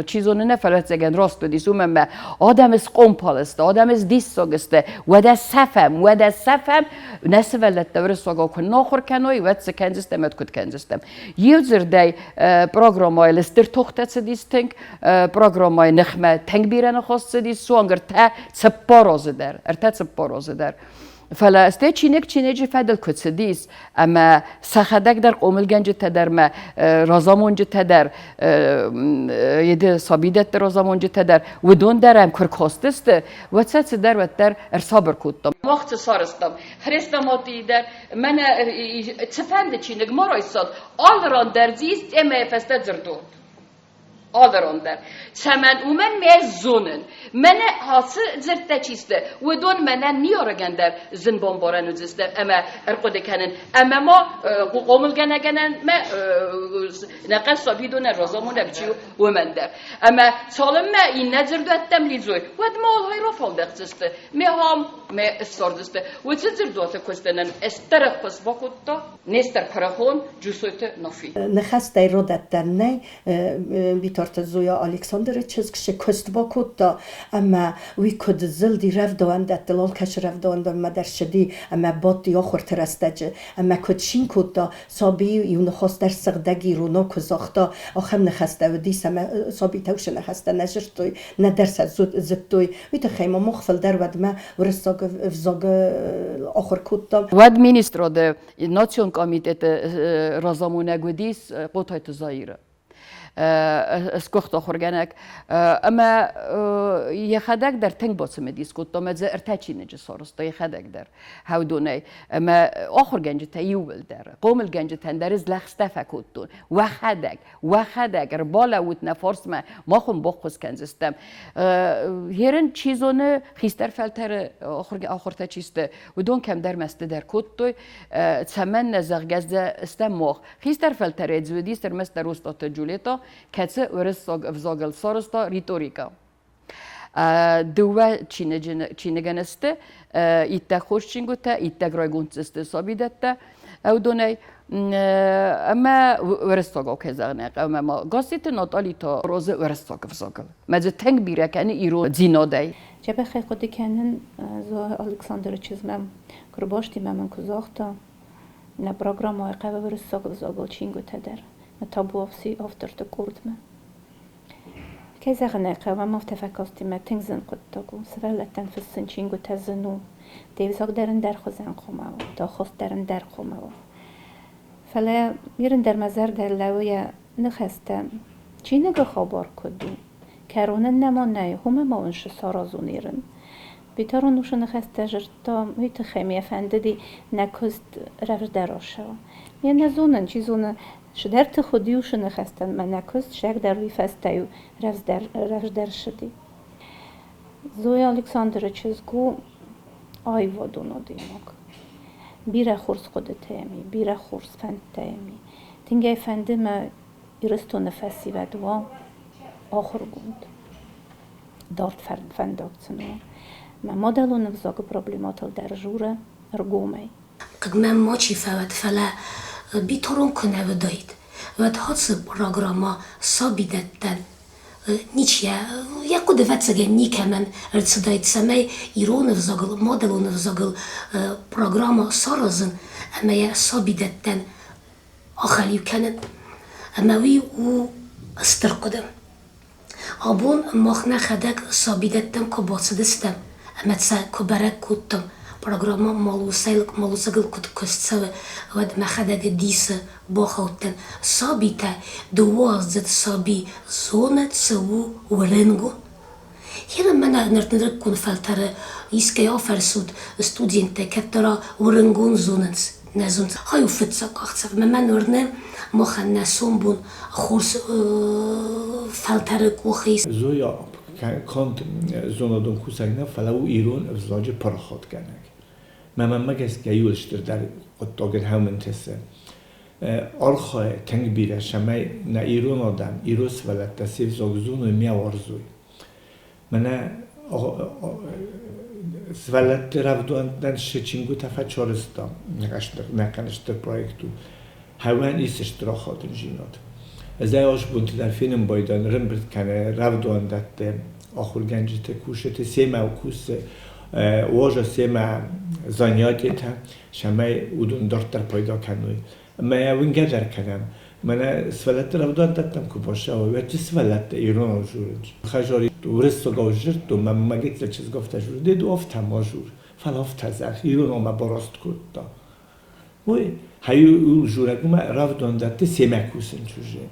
چیزون نفرت زگن راست ودیس اومم آدم از قمپالسته آدم از دیس ساگسته و ده سفم نسه ولت دور ساگا کن ناخور کنوی و تسه کنزستم ات کد کنزستم یوزر دی پروگرامای لستر توخته سدیستنگ پروگرامای نخمه تنگ بیرن خواست سدیس سو انگر تا سپاروزه در ارتا سپاروزه در فلا است چینه فدل کتسدیس اما سخدک در قومل گنج تدر ما رازامونج تدر یده سابیدت رازامونج تدر و دون درم کرکاستست و تسات در و در ارسابر کتم وقت سارستم خریستماتی در من تفند چینه مرایساد آل ران در زیست اما فسته زردود آدرانده. سمن اومن میزونن. من هاس زرت چیسته. و دون من نیارگن در زنبان بارن وزسته. اما ارقده کنن. اما ما قومل کنن ما نقص سابیدون رازمون بچیو و من در. اما سالم ما این نظر دادم لیزوی. و مال های رفال دخسته. میام می استاردسته. و چه زر دوات کستنن استرخ پس باکوتا نستر پرخون جسوت نافی. نخسته رو دادن نه بیتارت زویا الکساندر چیزکش کست باکوتا اما وی کد زلدی رفدوان دادلال کش رفدوان دم مدر شدی اما باتی آخر ترستج اما کد شین کوتا سابی یون خواست در سقدگی رو نکوزاختا آخم نخسته و دیس اما سابی توش نخسته نجرتوی ندرس زدتوی وی تخیمه مخفل در ودمه ورستاگ افزاگ آخر کوتا ود مینیستراده ناسیون کمیته رازامونه گودیس قطعه زایره اسکوخت آخرگنک اما یخدک در تنگ باسم دیسکوت دامد زر ارتچی نجی سارست تا یخدک در هودونه اما آخرگنج تیول در قومل گنج تندرز لخسته فکوتون وخدک رباله وود نفارس ما خون بخوز کنزستم هیرن چیزونه خیستر فلتر آخرتا چیسته و دون کم در مسته در کوتوی تمن نزغگز استم مخ خیستر فلتر ادزودیس در مست در استات جولیتا کسی ورس افزاگل سارستا ریتوریکا دوه چینگنسته ایتا خوشچینگوته ایتا گرایگونتسته سابیدته او دونه اما ورستاگا کزانه اما ما گاسیت ناتالی تا روز ورستاگ فزاگل مزه تنگ بیره کنه ایرو زیناده جبه خیلی خودی کنن زو الکساندر چیزمم کرباشتی من کزاختا نه پروگرام های قبل ورستاگ فزاگل چینگو تدر متابو افسی افتر تکورد من که زغنه قبل مفتفکاستی من تنگزن قد تاگو سوالتن فسن چینگو تزنو دیوزاگ درن در خوزن خوماو تا خواست درن در خوماو فلا میرن در مزار در لویا نخستم چی نگه خبر کدو کرونه نمانه همه ما اونش سارازونیرن بیتارون وش نخسته جرتا میت خمی افندی نکست رفت دراشه یا نزونن چیزونه شدرت خودی وش نخستن من نکست شک در وی فستایو رفت در شدی زویا الکساندر چیزگو آی ودونو دیماگ بیره خورس خودت همی بیره خورس فند همی تنگه فنده ما ایرستو نفسی و دوا آخر گوند دارت فنداکتنو ما مدلو نفزاق پروبلیماتل در جوره رگومه قدما ما چی فوت فلا بیترون کنه و داید و هاتس پروگراما سابیدتن نیچیا یا کد واتساگ نیکمن رцедають саме ایرون взагал моделу взагал программа саразın ama ya sabidetten ahali kanın ama vi u استرقدم abun mahna xadak sabidetten kobatsıdıstam ama tsa kobarak kuttum программа малусагал кут костсаве вад махадаг диса бохаутен сабита дуазет саби зона цу уренго Hela mena nörtnedruk kun faltare iska jag försud studenter kattara urengon zonens nazon hayu fitsa qaxsa men nörne moxanna sombun khurs faltare ku khis زویا کانت زونادون کوسگنا فلو ایران افزاج پرخواد کنگ من مگس گیولشتر در قطعه همون تسه آرخای تنگ بیره شمای نه ایران آدم ایروس ولد تسیف زاگزون و میوارزوی من ولد رفتن در شچینگو تفا چارستم نکنشتر پروژکتو هون ایستشتر خاطر جینات ازای بونت در فیلم بایدن رمبرت کنه رفتن دت آخر گنجت کوشت سیما و کوس واژه سیما زنیاتی تا شمای اودون دارتر پیدا کنوی ما اونجا در کنم من سوالت رفتن دتم که باشه و چه سوالت ایران آجورج خجاری ورست گوجر تو من مگیت چیز گفته جور دید و افتم آجور فلافت زخ ایران ما براست کرد وی هیو جورگو ما رفتن دت سیما کوسن چوجه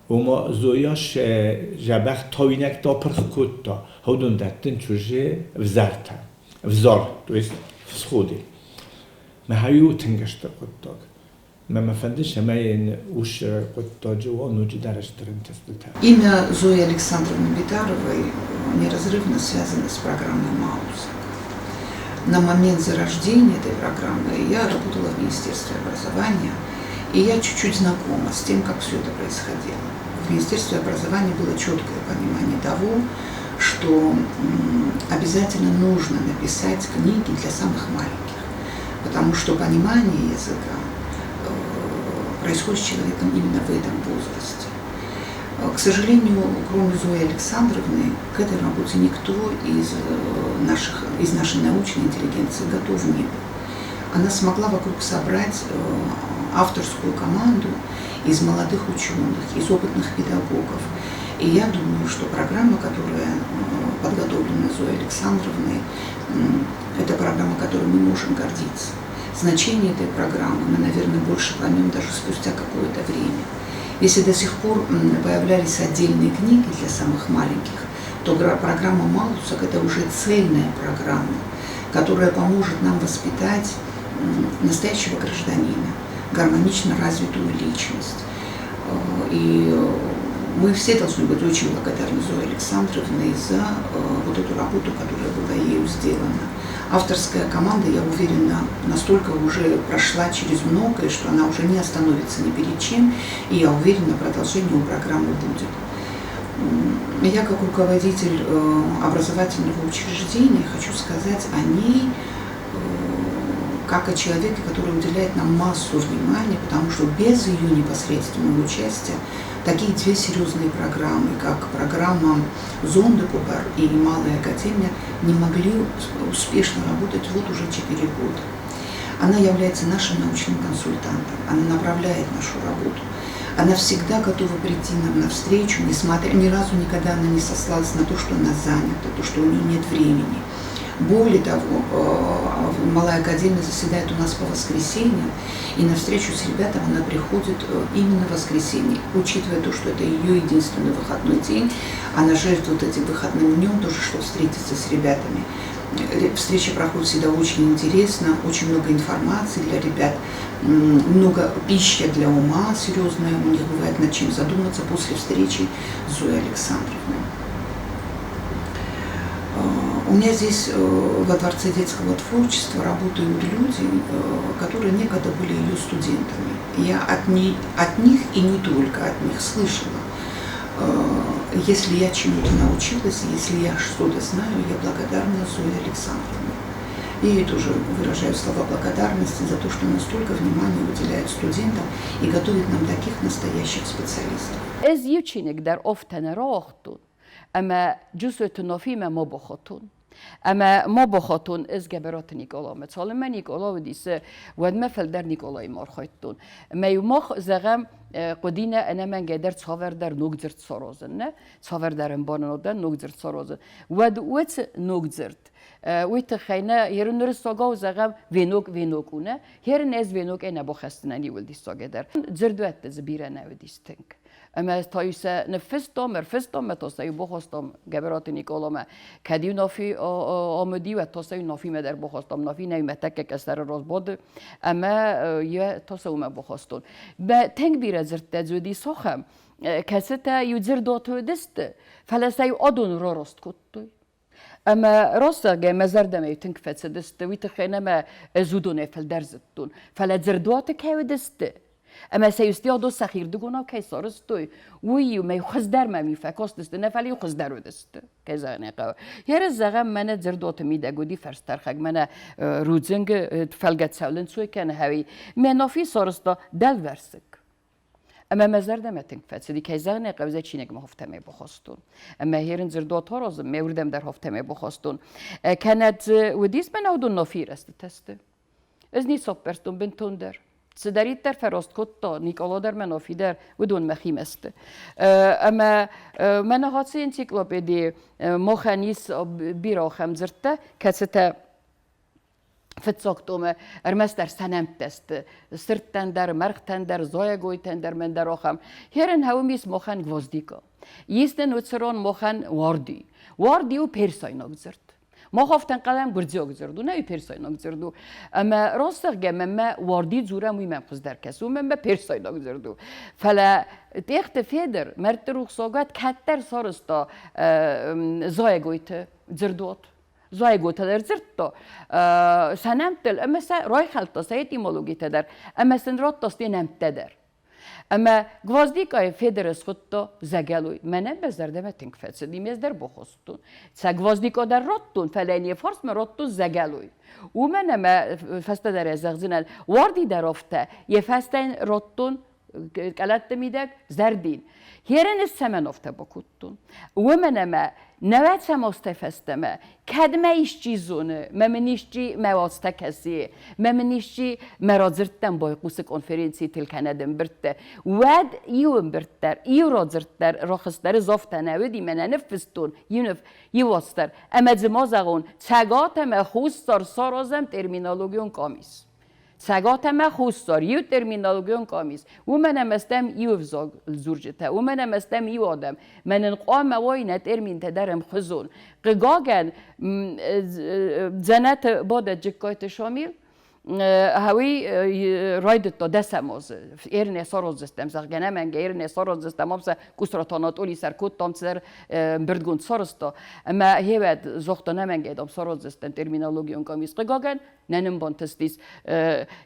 و ما زویاش جبخ تاوینک تا پرخ کد تا هودون دتن چوجه وزارتا وزار تویست فسخودی ما هیو تنگشت کد تاگ ما مفندش همه این اوش کد تا جوان نوچی درش درن تستتا Имя Зои Александровны Бедаровой неразрывно связано с программой МАУС. На момент зарождения этой программы я работала в Министерстве образования, и я чуть-чуть знакома с тем, как все это происходило. В Министерстве образования было четкое понимание того, что обязательно нужно написать книги для самых маленьких, потому что понимание языка происходит с человеком именно в этом возрасте. К сожалению, кроме Зои Александровны, к этой работе никто из нашей научной интеллигенции готов не был. Она смогла вокруг собрать авторскую команду из молодых ученых, из опытных педагогов. И я думаю, что программа, которая подготовлена Зоей Александровной, это программа, которой мы можем гордиться. Значение этой программы мы, наверное, больше поймем даже спустя какое-то время. Если до сих пор появлялись отдельные книги для самых маленьких, то программа «Малусак» – это уже цельная программа, которая поможет нам воспитать настоящего гражданина, гармонично развитую личность. И мы все должны быть очень благодарны Зое Александровне за вот эту работу, которая была ею сделана. Авторская команда, я уверена, настолько уже прошла через многое, что она уже не остановится ни перед чем, и я уверена, продолжение у программы будет. Я как руководитель образовательного учреждения хочу сказать о ней как о человеке, который уделяет нам массу внимания, потому что без ее непосредственного участия такие две серьезные программы, как программа «Зонды Кубар» и «Малая академия», не могли успешно работать вот уже 4 года. Она является нашим научным консультантом, она направляет нашу работу. Она всегда готова прийти нам навстречу, несмотря ни разу никогда она не сослалась на то, что она занята, то, что у нее нет времени. Более того, Малая академия заседает у нас по воскресеньям, и на встречу с ребятами она приходит именно в воскресенье, учитывая то, что это ее единственный выходной день, она жертвует этим выходным днем тоже, чтобы встретиться с ребятами. Встреча проходит всегда очень интересно, очень много информации для ребят, много пищи для ума серьезная, у них бывает над чем задуматься после встречи с Зоей Александровной. У меня здесь во Дворце детского творчества работают люди, которые некогда были ее студентами. Я от них и не только от них слышала. Если я чему-то научилась, если я что-то знаю, я благодарна Зое Александровне. Я ей тоже выражаю слова благодарности за то, что она столько внимания уделяет студентам и готовит нам таких настоящих специалистов. Ez yuchinik dar oftene rohtun, ama jusut nofime mobokhotun. اما ما با خاتون از گبرات نیکولا مثال من نیکولا و دیسه ود مفل در نیکولای مارخایتون ما یومخ زغم قدینه انا من قدر تصور در نوگزرت سرازن نه تصور در انبانو در نوگزرت سرازن ود وت نوگزرت ویت خینا هرون نرساگا و زغم وینوکونه هرن از وینوک اینا با خستنانی ولدی ساگه در زردوت زبیره نودیستنگ اما تایسه نفستم متاسای بخواستم گبرات نیکولا ما کدیو نافی آمدی و تاسای نافی مدر بخواستم نافی نیمتک کسر راز بود اما یه تاسو ما بخواستون به تنگ بیره زرت زودی ساخم کسی تا یوزر داتو دست فلسای آدون را راست کتوی اما راست اگه مزرد ما یتنگ فت دست ویت خیلی ما زودونه فل درزتون فل زردوات که دست اما سیستی دو سخیر دگونا که سارستوی ویو می خزدر می فکاست دست نفلی خزدر و دست که زنی قو هر زغم من زردوات میده گودی فرستر خگ من روزنگ فلگت سولن سوی کنه هوی منافی سارستا دل ورسک اما مزرد ما تنگ فسدی که زنی قو زچینگ ما هفته می بخواستون اما هرن زردوات ها رازم میوردم در هفته می بخواستون کند ودیس من اودون نافی رست تسته از نی سپرستون بنتون در سدارید در فراست کتا نیکولا در منافی در ودون مخیم است اما من هاتسی انسیکلوپدی مخانیس بیرا خمزرته کسته فتساکتوم ارمستر سنمت است سرتن در مرختن در زایگویتن در من در آخم هرن هومیس مخان گوزدیکا یستن وتسران مخان واردی و پرسای نگذرد ما خفتن قدم گرزی آگذردو نه پرسای نگذردو اما راست گم ما واردی زورم وی من خز در کسو من به پرسای نگذردو فلا تخت فیدر مرد روح ساگت کتر سارستا زایگویت زردوت زایگوت در زرتا سنمتل اما رای خلطا سایتیمولوگی تدر اما سنرات تاستی نمت در اما گوازدیکای فدرس خودتا زگلوی منم بزرده تنگ فسدی میز در بخواستون گوازدیکا در راتون فلانی فارس مراتون زگلوی و منم فسته در ازغزینل واردی در افته یه فستین راتون کلت میدک زردین هرن السمن افته بکوتون و منم نوت سماسته فستمه کدمه ایشچی زونه ممنیشچی مواسته کسی ممنیشچی مرازرتن بای قوس کنفرانسی تلکنادم برته ود یوم برتر یو رازرتر راخستر زافته نودی من نفستون یواستر اما زمازغون سگات ما خوستار سارازم ترمینالوگیون کامیس سگات ما خوستار یو ترمینالوگیون کامیس و منم استم یو فزاگ زورجته و منم استم یو آدم من انقام واینه ترمین تدرم خزون قگاگن زنت باد جکایت شامیل هاوی رايد تو دسموز ایرنه ساروز استم زغنه منگه ایرنه ساروز استم امس کوسراتانات اولی سرکوت تام سر بردگون سارستا اما هیواد زخت نمنگه دام ساروز استم ترمینولوژی کامیس قگاگن ننم بانتستیس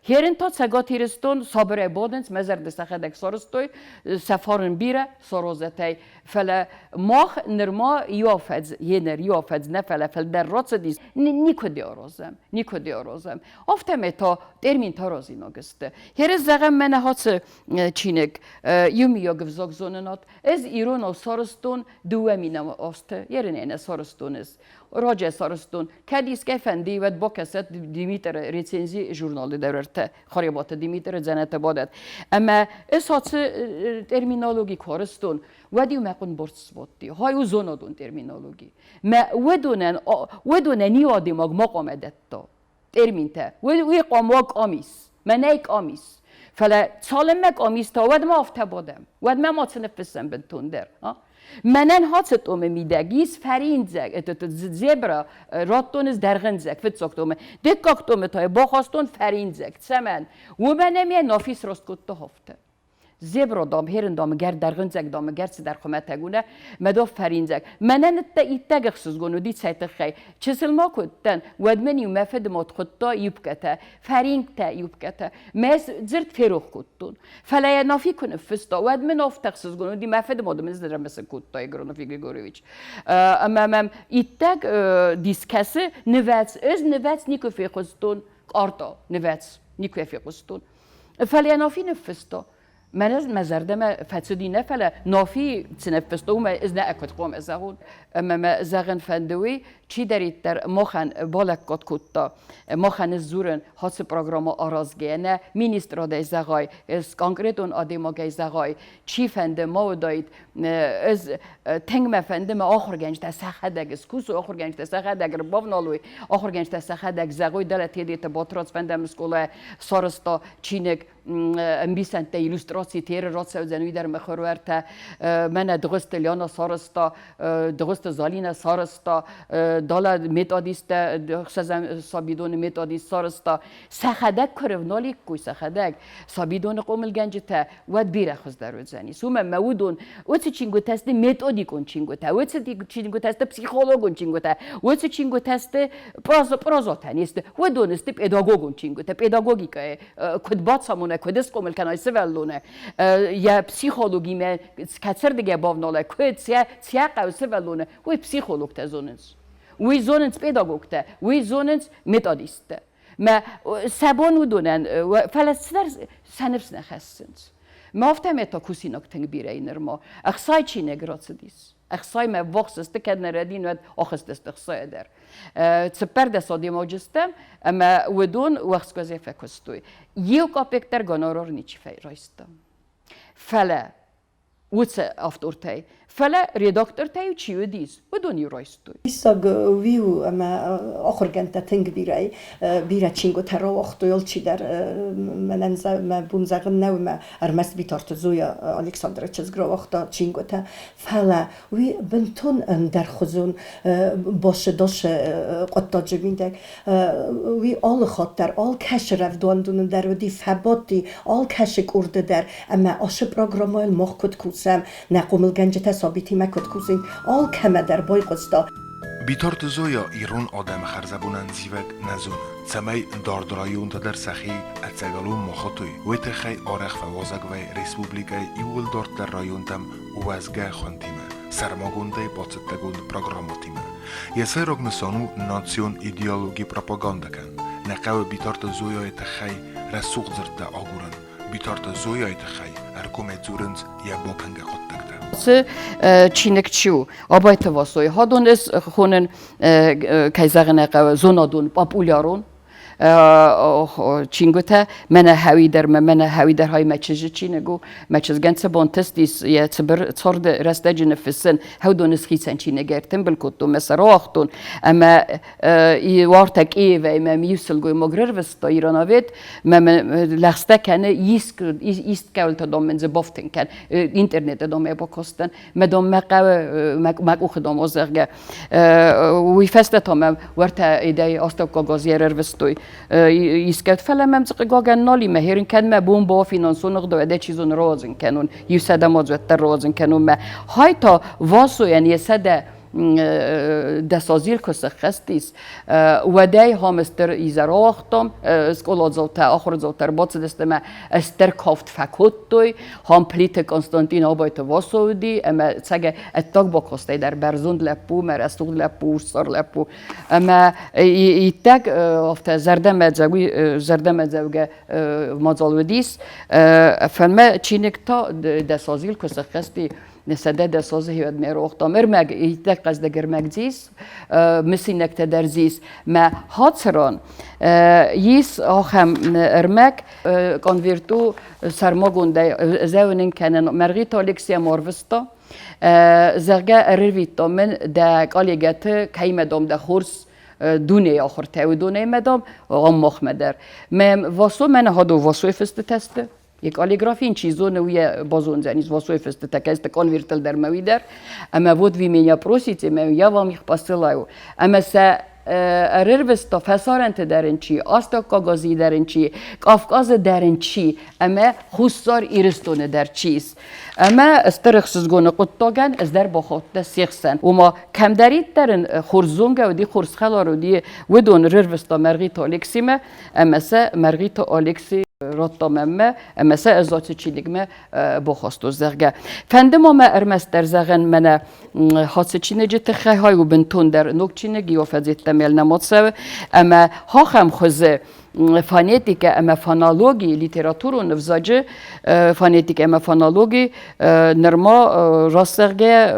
هیرن تا سگاتیرستون صابر بودنس مزر دستخدک سارستوی سفارن بیره ساروزتای فلا ماخ نرما یافز هنر یافز نفلا فل در راتس دیس نیکو دیارازم افتم تا ترمین تارازی نگسته هر زغم من هات چینک یومیا گفزاگ زوننات از ایران و سارستون دوامینم است یرنه نه سارستون است راجع سارستون کدیس که فندی و با کست دیمیتر ریسنزی ژورنال دورته خریبات دیمیتر زنت بادت اما اساس ترمینولوژی کارستون ودیو مکن برس بودی های زونادون ترمینولوژی ما ودونن نیادی مقام دتا ترمینته وی قاموک آمیس منیک آمیس فلا سالمک آمیس تا ود ما افته بودم ود ما تنفسم بنتوندر منن هاتت میدگیس فرینزک زبرا راتونز درغنزک فتساکتومه دکاکتومه تای باخاستون فرینزک سمن و منم یه نافیس راست کت هفته زبرا دام هرن دام گرد درغنزک دام گرد در خمت تگونه مدو فرینزک منن ایتگ خصوص دی سایت خی چسل ما کتن ودمنی مفد مات خطا یبکته فرینگ تا یبکته مس زرت فروخ کتون فلا نافی کنه فستا ودمن افت خصوص دی مفد مادم از در مثل کتا گرونوفی گریگوریویچ اما ایتگ دیسکسه نواتس از نواتس نیکو فی خستون آرتا نواتس نیکو فی خستون فلا نافی نفستا من از مزردم فتسدی نفله نافی تنفستو ما از نأکد قوم ازهون اما ما زغن فندوی چی دارید در مخن بالک کد کتا مخن زورن هاس پروگرام آرازگه نه مینیستر آده زغای از کانکریتون آده مگه زغای چی فنده ما داید از تنگ ما فنده ما آخر گنج تسخدگ از کوس آخر گنج تسخدگ رباب نالوی آخر گنج تسخدگ زغای دلت هدیت باتراس فنده مسکوله سارستا چینک بیسن تا ایلوستراسی تیر رات سوزنوی در مخورورت من درست لیانا سارستا درست زالین سارستا دالا متادیست سابیدون متادیست سارستا سخدک کرونالی کوی سخدک سابیدون قومل گنجته ود بیره خز در زنی سوم مودون وچ چینگو تست متادی کن چینگو تا وچ چینگو تست پسیخولوگون چینگو تا وچ چینگو تست پرازاتانیست و دونست پداگوگون چینگو تا پداگوگیکا کدبات سامونه کدس قومل کنای سوالونه یا پسیخولوگی من کثر دیگه باوناله کد سیا قوسه ولونه و پسیخولوگ تزونس وی زوننس پداگوگته وی زوننس متادیسته ما سبان ودونن فلسطر سنفس نخستنس ما افتم تا کوسی نکتنگ بیره اینرما اخسای چی نگرات دیس اخسای ما وقت است که نردین و آخست است اخسای در تسپر دست آدی موجستم اما ودون وقت که زیفه کستوی یو کاپکتر گنارور نیچی رایستم فلا وچه افتورتای فلا ریداکتور تایو چیو دیز ودونی رایستوی ایساگ ویو اما آخر گنت تنگ بیره چینگو ترا وقتویل چی در من بونزاغن نو ما ارمس بیتارت زویا الکساندر چزگرا وقتا چینگو تا فلا وی بنتون در خزون باشه داش قطع جمیندک وی آل خاطر آل کش رفدوان دونن در ودی فباتی آل کش کرده در اما آش پروگرامال مخ کد کوسم نقومل گنجت سابیتی مکد کوسین آل کمه در بای قصدا بیتارت زویا ایران آدم خرزبونن زیوک نزونه سمی داردرایون تا در سخی اتسگالون مخاطوی ویت خی آرخ فوازگ و ریسپوبلیکای ایول دارت در رایون تم وزگه خوانتیمه سرماگونده باتستگون پروگراماتیمه یسای رگ نسانو ناسیون ایدئولوژی پروپاگاندا کن نقاو بیتارت زویا تخی رسوق زرده آگورن بیتارت زویا تخی ارکومه زورنز یا باکنگه خود تکتر چینک چیو آبایت واسوی ها دونست خونن کیزاغن قو زونادون پاپولیارون چینگوته من هاوی در های مچز چینگو مچز گنس بانتست دیس یا تبر صارد رستاج نفسن هاو دونست خیسن چینگر تنبل کتو مثلا وقتون اما وارتک و اما میوسلگوی مگرر وستا ایرانوید لخسته کنه ایست کول تا دام منز بافتن کن اینترنت دام باکستن مدام مقو خدام ازرگه وی فست تام ورتا ایده آستاو کاغازیرر وستوی يسكت فلا ما مزق جاجن نالي ما هيرن كان ما بوم با فينانسون نقدر ده چیزون روزن كانون يسدا مزوت روزن كانون ما هاي تا واسو يعني يسدا دسازیل کس خستیس و دی همستر ایزراختم اسکول زوتا آخر زوتر باز دستم استر کافت فکوتوی هم پلیت کنستانتین آبایت واسودی اما سگ اتاق با کسته در برزوند لپو مرستوق لپو سر لپو اما ایتاق افت زردم زوجه مازالودیس فلما چینک تا دسازیل کس خستی نسده دسازه هیود میروختم ارمگ ایتک قصد گرمگ زیس مسینک تدرزیس ما هاتسران یس آخم ارمگ کنورتو سرماگونده زونین کنن مرغی تالکسیا ماروستا زرگه ارویتا من ده کالیگت کیمدام ده خورس دونه آخر تاو دونه مدام آم مخمدر من واسو من هادو واسو فست تسته یک آلیگرافی این چیزو نوی بازون زنیز واسوی فست تکست کنورتل در موی در اما بود وی منیا پروسیتی منیا و میخ پاسلایو اما سه ارروستا فسارنت درن چی آستا کاغازی درن چی کافکاز درن چی اما خوستار ایرستونه در چیز اما استرخصز گونه قطاگن از در بخاطر سیخسن و ما کم دارید درن خورزونگه و دی خورسخلا رو دی ودون ارروستا مرغیتا الکسیمه اما سه مرغیتا الکسی راتاممه مثلا ازات چیلیگمه بخواستو زرگه فندم ما ارمست در زغن من حادث چینه جت خیلی های و بنتون در نوک چینه گیافزیت تمیل نماتسه اما ها خم خوزه فانیتیک اما فانالوگی لیتراتور و نفزاجه فانیتیک اما فانالوگی نرما راسترگه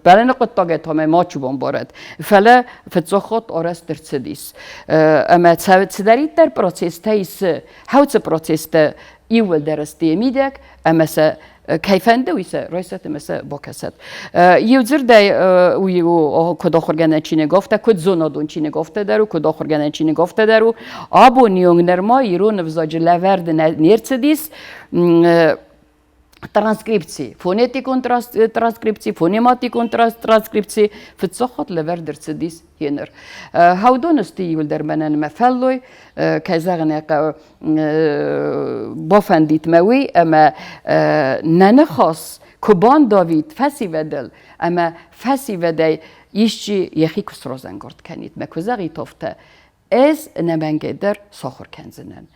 برای نقطه تامه ما چوبان بارد فعلا فتزاخات آرس درصدیس اما تدارید در پروسیس تایس هاوت پروسیس تا ایول درستی میدک اما کیفنده ویسه رایست مثل باکست یوزر دی ویو کد آخرگان چینه گفته کد زونادون چینه گفته درو کد آخرگان چینه گفته درو آبو نیونگ نرما یرو نفزاج لورد نیرتسدیس ترانسکریپسی فونتیکون ترانسکریپسی فونیماتیکون ترانسکریپسی فتسخط لور درصدیس هنر هاودونستی یول در منن مفلوی کزاغن بافندیت موی اما ننخاس کبان داوید فسی ودل اما فسی ودی ایشچی یخی کس روزنگرد کنید مکوزاقی تفته از نمنگه در ساخر کنزنن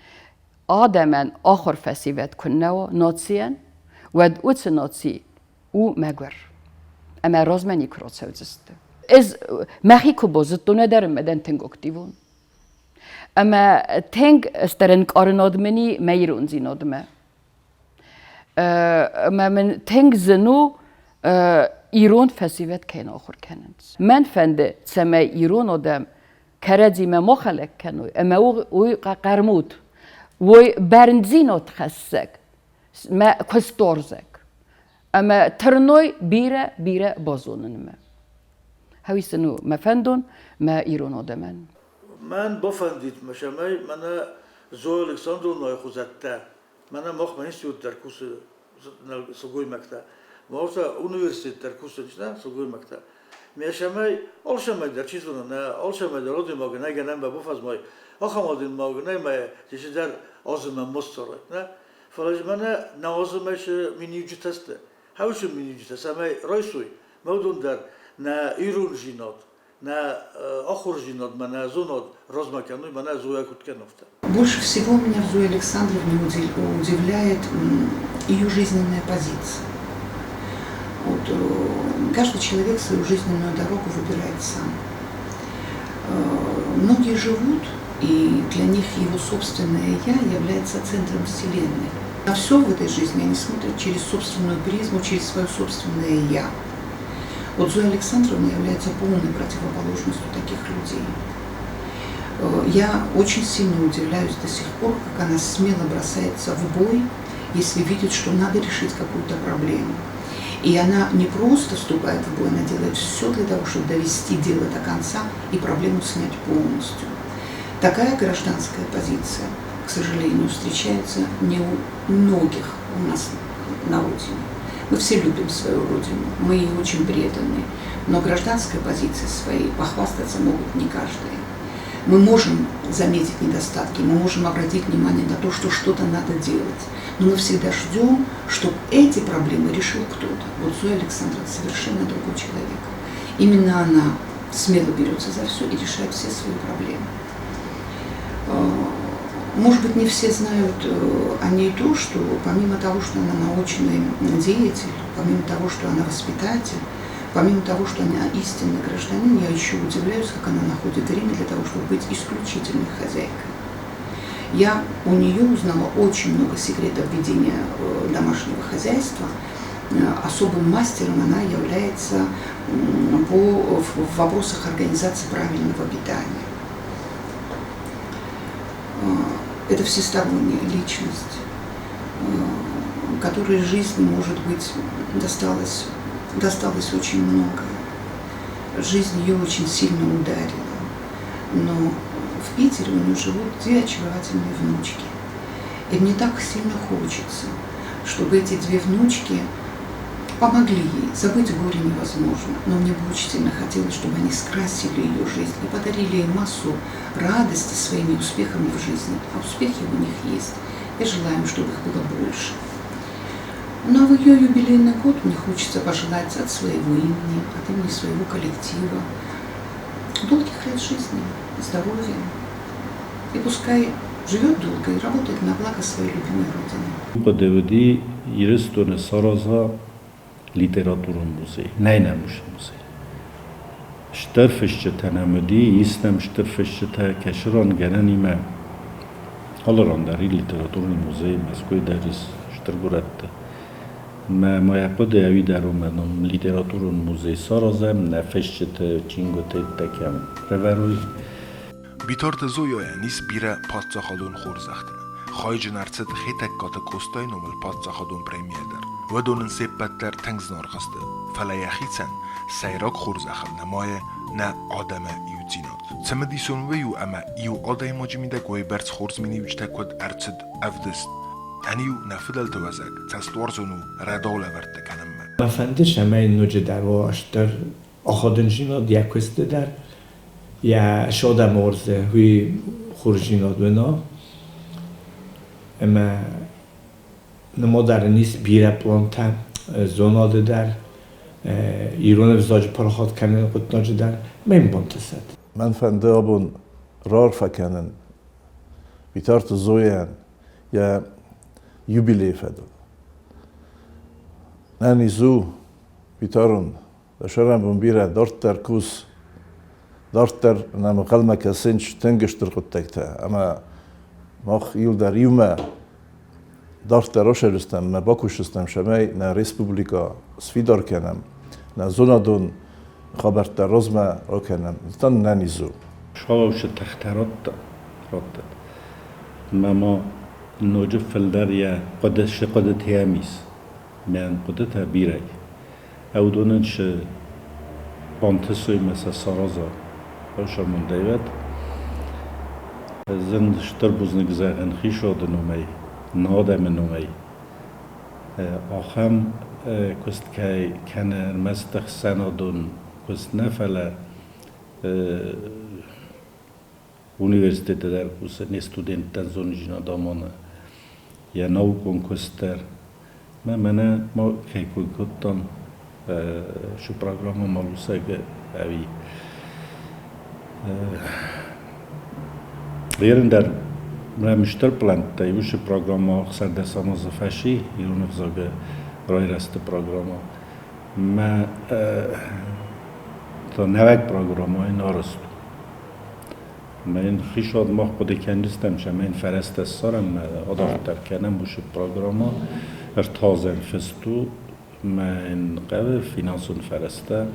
آدمن آخر فسی ود کننو ناتسین ود اوت ناتسی او مگر اما رازمنی کرد سوزسته از مخیکو بازد ندارم مدن تنگ اکتیون اما تنگ استرن کارنادمنی میرون زینادمه اما من تنگ زنو ایران فسیوت کن آخر کنند من فنده سما ایران آدم کردی ما مخالک کنوی اما او قرمود وی برنزینات خسک ما کستورزک اما ترنوی بیره بازونن ما هویسنو ما فندون ما ایران آدمن من بفندید مشامای من زو الکساندر نوی خوزده من مخمنی سیود در کورس سوگوی مکتب مورتا اونیورسیت در کورس نه سوگوی مکتب میشامای آلشامای در چیزونه نه آلشامای در آدم ماگه نه گنم به بفاز مای آخام آدم ماگه نه ما چیزی در آزم مستره نه فلاج من نوازمش مینیوجت هسته هاوش مینیوجت هست اما رایسوی مودون در نه ایرون جینات на охоржинот мана зонот розмакану мана зоя куткеновта. Больше всего меня в Зое Александровне удивляет ее жизненная позиция. Вот, каждый человек свою жизненную дорогу выбирает сам. Многие живут, и для них его собственное «я» является центром Вселенной. На все в этой жизни они смотрят через собственную призму, через свое собственное «я». Вот Зоя Александровна является полной противоположностью таких людей. Я очень сильно удивляюсь до сих пор, как она смело бросается в бой, если видит, что надо решить какую-то проблему. И она не просто вступает в бой, она делает все для того, чтобы довести дело до конца и проблему снять полностью. Такая гражданская позиция, к сожалению, встречается не у многих у нас на родине. Мы все любим свою родину, мы ей очень преданы, но гражданской позицией своей похвастаться могут не каждый. Мы можем заметить недостатки, мы можем обратить внимание на то, что что-то надо делать. Но мы всегда ждем, чтобы эти проблемы решил кто-то. Вот Зоя Александровна совершенно другой человек. Именно она смело берется за все и решает все свои проблемы. Может быть, не все знают о ней то, что помимо того, что она научный деятель, помимо того, что она воспитатель, помимо того, что она истинный гражданин, я еще удивляюсь, как она находит время для того, чтобы быть исключительной хозяйкой. Я у нее узнала очень много секретов ведения домашнего хозяйства. Особым мастером она является в вопросах организации правильного питания. Это всесторонняя личность, которой жизни, может быть, досталось очень многое. Жизнь ее очень сильно ударила. Но в Питере у нее живут 2 очаровательные внучки. И мне так сильно хочется, чтобы эти 2 внучки помогли ей. Забыть горе невозможно, но мне бы очень сильно хотелось, чтобы они скрасили ее жизнь и подарили ей массу радости своими успехами в жизни. А успехи у них есть. Я желаю им, чтобы их было больше. Ну а в ее юбилейный год мне хочется пожелать от своего имени, от имени своего коллектива долгих лет жизни, здоровья. И пускай живет долго и работает на благо своей любимой родины. Подевди ирестone Saraza literatúrun muzej, nejnemus muzej. Störfische tenemedi, istem störfische te keşran genenime alarandari literatúrun muzej, mezkoj deris störgurette. ما يحبد يوي دارو منم ليتراتورون موزي سارازم نفشت چینگوت تکم روروی بیتارت زویا نیس بیره پادزاخادون خورزخته خایج نرسد خیتک کاتا کستای نومل پادزاخادون پریمیدر و دونن سیبتر تنگز نارخسته فلا یخیتن سیراک خورزخل نمای نه آدم یوتینات سمدیسون ویو اما ایو آدای ماجمیده گوی برز خورز منی وچتکود ارچد افدست انیو نفدل توزک تستورزونو رداله ورده کنم من فندش همه این نوجه در واشتر آخادنجیناد یا کسته در یا شاده مرزه هوی خورجیناد ونا اما نما در نیست بیره پلانتن زوناده در ایران وزاج پراخات کنن قطناج در من بانتسد من فنده آبون رار فکنن بیتارت زویان یا jubilej fedel. Nani zu bitarun da sharam bombira dortar kus dortar nam qalma kasinch tengishtir quttakta ama mach yuldar yuma dortar rosheristam ma bakushistam shamay na respublika svidar kenam na zonadun khabartar rozma rokenam tan nani zu شاوش تخترات رات ماما نوجب فلدريا قدش قدت هياميس من قدتها بيرك او دوننش بانتسوي مسا سارازا او شرمون دايوات زند شتربوز نگزاغن خيشو دنومي نادم نومي آخم كست كاي كان المستخ سنادون كست نفلا Univerzitete der kus studenten zonjina damana ja naukon koster ma kajkoj kottan şu programa malusage avi Während na müşterplanta ju şu programa xarda samoza fashi yunuvzage rajraste programa ma to nevek programa in arastu من خیشاد ماه خود کندستم شمین فرست سرم آدارتر کنم بوش پروگراما تازن فستو من قبل فینانسون فرسته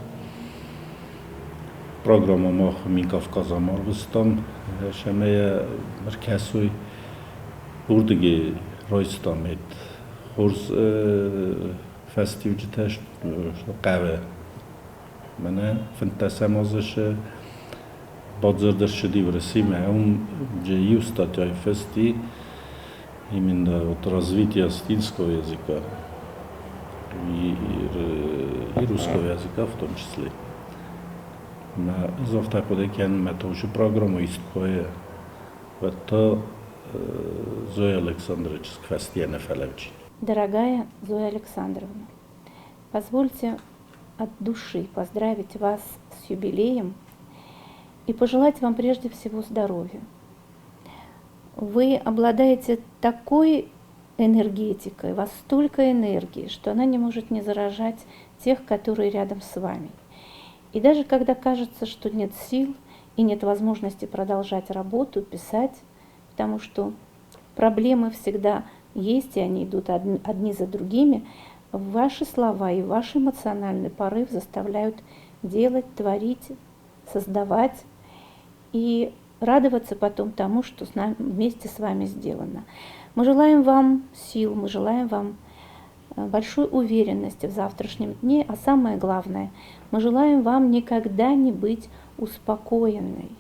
پروگراما ماه من کافکازا مارگستم شمه مرکزوی بردگی رایستامید خورز فستیو جتش قبل منه فنتسم ازش Badzardar šedi vrasime, je statja i festi imенно от развития астинского языка и русского языка в том числе. ما اضافه قده کن ما توش программу исткое و تا Зоя Александрович Квастьяна Фалавчин. Дорогая Зоя Александровна, позвольте от души поздравить вас с юбилеем и пожелать вам прежде всего здоровья. Вы обладаете такой энергетикой, у вас столько энергии, что она не может не заражать тех, которые рядом с вами. И даже когда кажется, что нет сил и нет возможности продолжать работу, писать, потому что проблемы всегда есть, и они идут одни за другими, ваши слова и ваш эмоциональный порыв заставляют делать, творить, создавать и радоваться потом тому, что вместе с вами сделано. Мы желаем вам сил, мы желаем вам большой уверенности в завтрашнем дне, а самое главное, мы желаем вам никогда не быть успокоенной,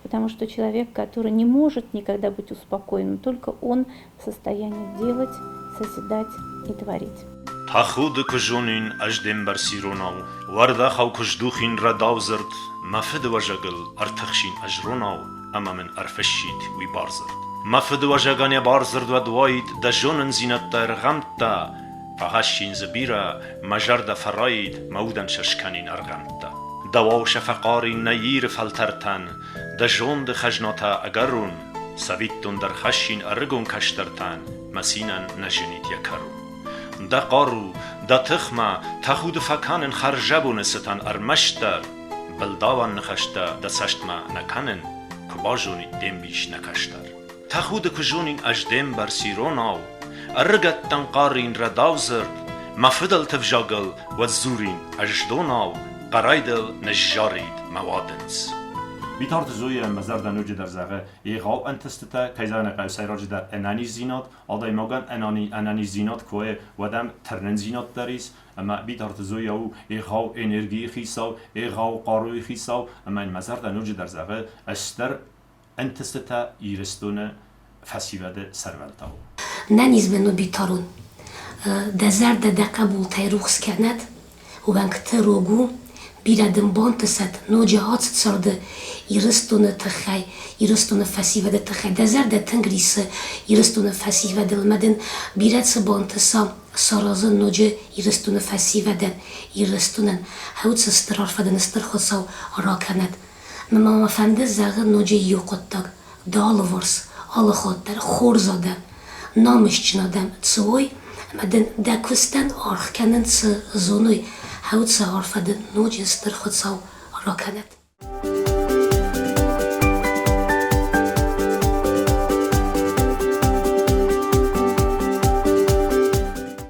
потому что человек, который не может никогда быть успокоенным, только он в состоянии делать, созидать и творить. تخود کجونین اجدم برسیروناو ورده خو کجدوخین رداو زرد مفد وجگل ارتخشین اجروناو اما من ارفشید وی بارزرد مفد وجگانی بارزرد و دوایید دا جونن زینت در غمتا فهشین زبیره مجرد فراید مودن ششکنین ارغمتا دواو شفقاری نیر فلترتن دا جون دا خجناتا اگرون سویتون در خشین ارگون کشترتن مسینن نجنید یکرون دا قارو دا تخمه تخود فکانن خرجبون ستن ارمشتر بلداوان نخشته دا سشتما نکنن کباجونی دم بیش نکشتر تخود کجونین اجدم برسیروناو ارگت تنقارین رداو زرد مفدل تفجاگل و زورین اجدوناو قرایدل نجارید موادنز بیتارت زوی مزار دنوجی در زغه ایغاو انتستتا کیزان قوسی راجی در انانی زینات آدای مگن انانی زینات کوه ودم ترنن زینات داریس اما بیتارت زوی او ایغاو انرژی خیساو ایغاو قاروی خیساو اما این مزار دنوجی در زغه استر انتستتا ایرستون فسیوده سرولتاو ننیز بنو بیتارون دزر ده قبول تیروخس کند و بنکت روگو بیردم بانتست نوجهات سرده ایرستون تخی ایرستون فسیوده تخی دزر ده تنگریس ایرستون فسیوده المدن بیرد سبانتسا سارازن نوجه ایرستون فسیوده ایرستونن هود سسترار فدن استر خودساو راکند مما مفنده زغه نوجه یوقتاق دال ورس آل خود در خورزاده نامش چنادم تسوی مدن دکوستن آرخ کنن زونوی هود سه عرفدن نوجه استر خودساو راکند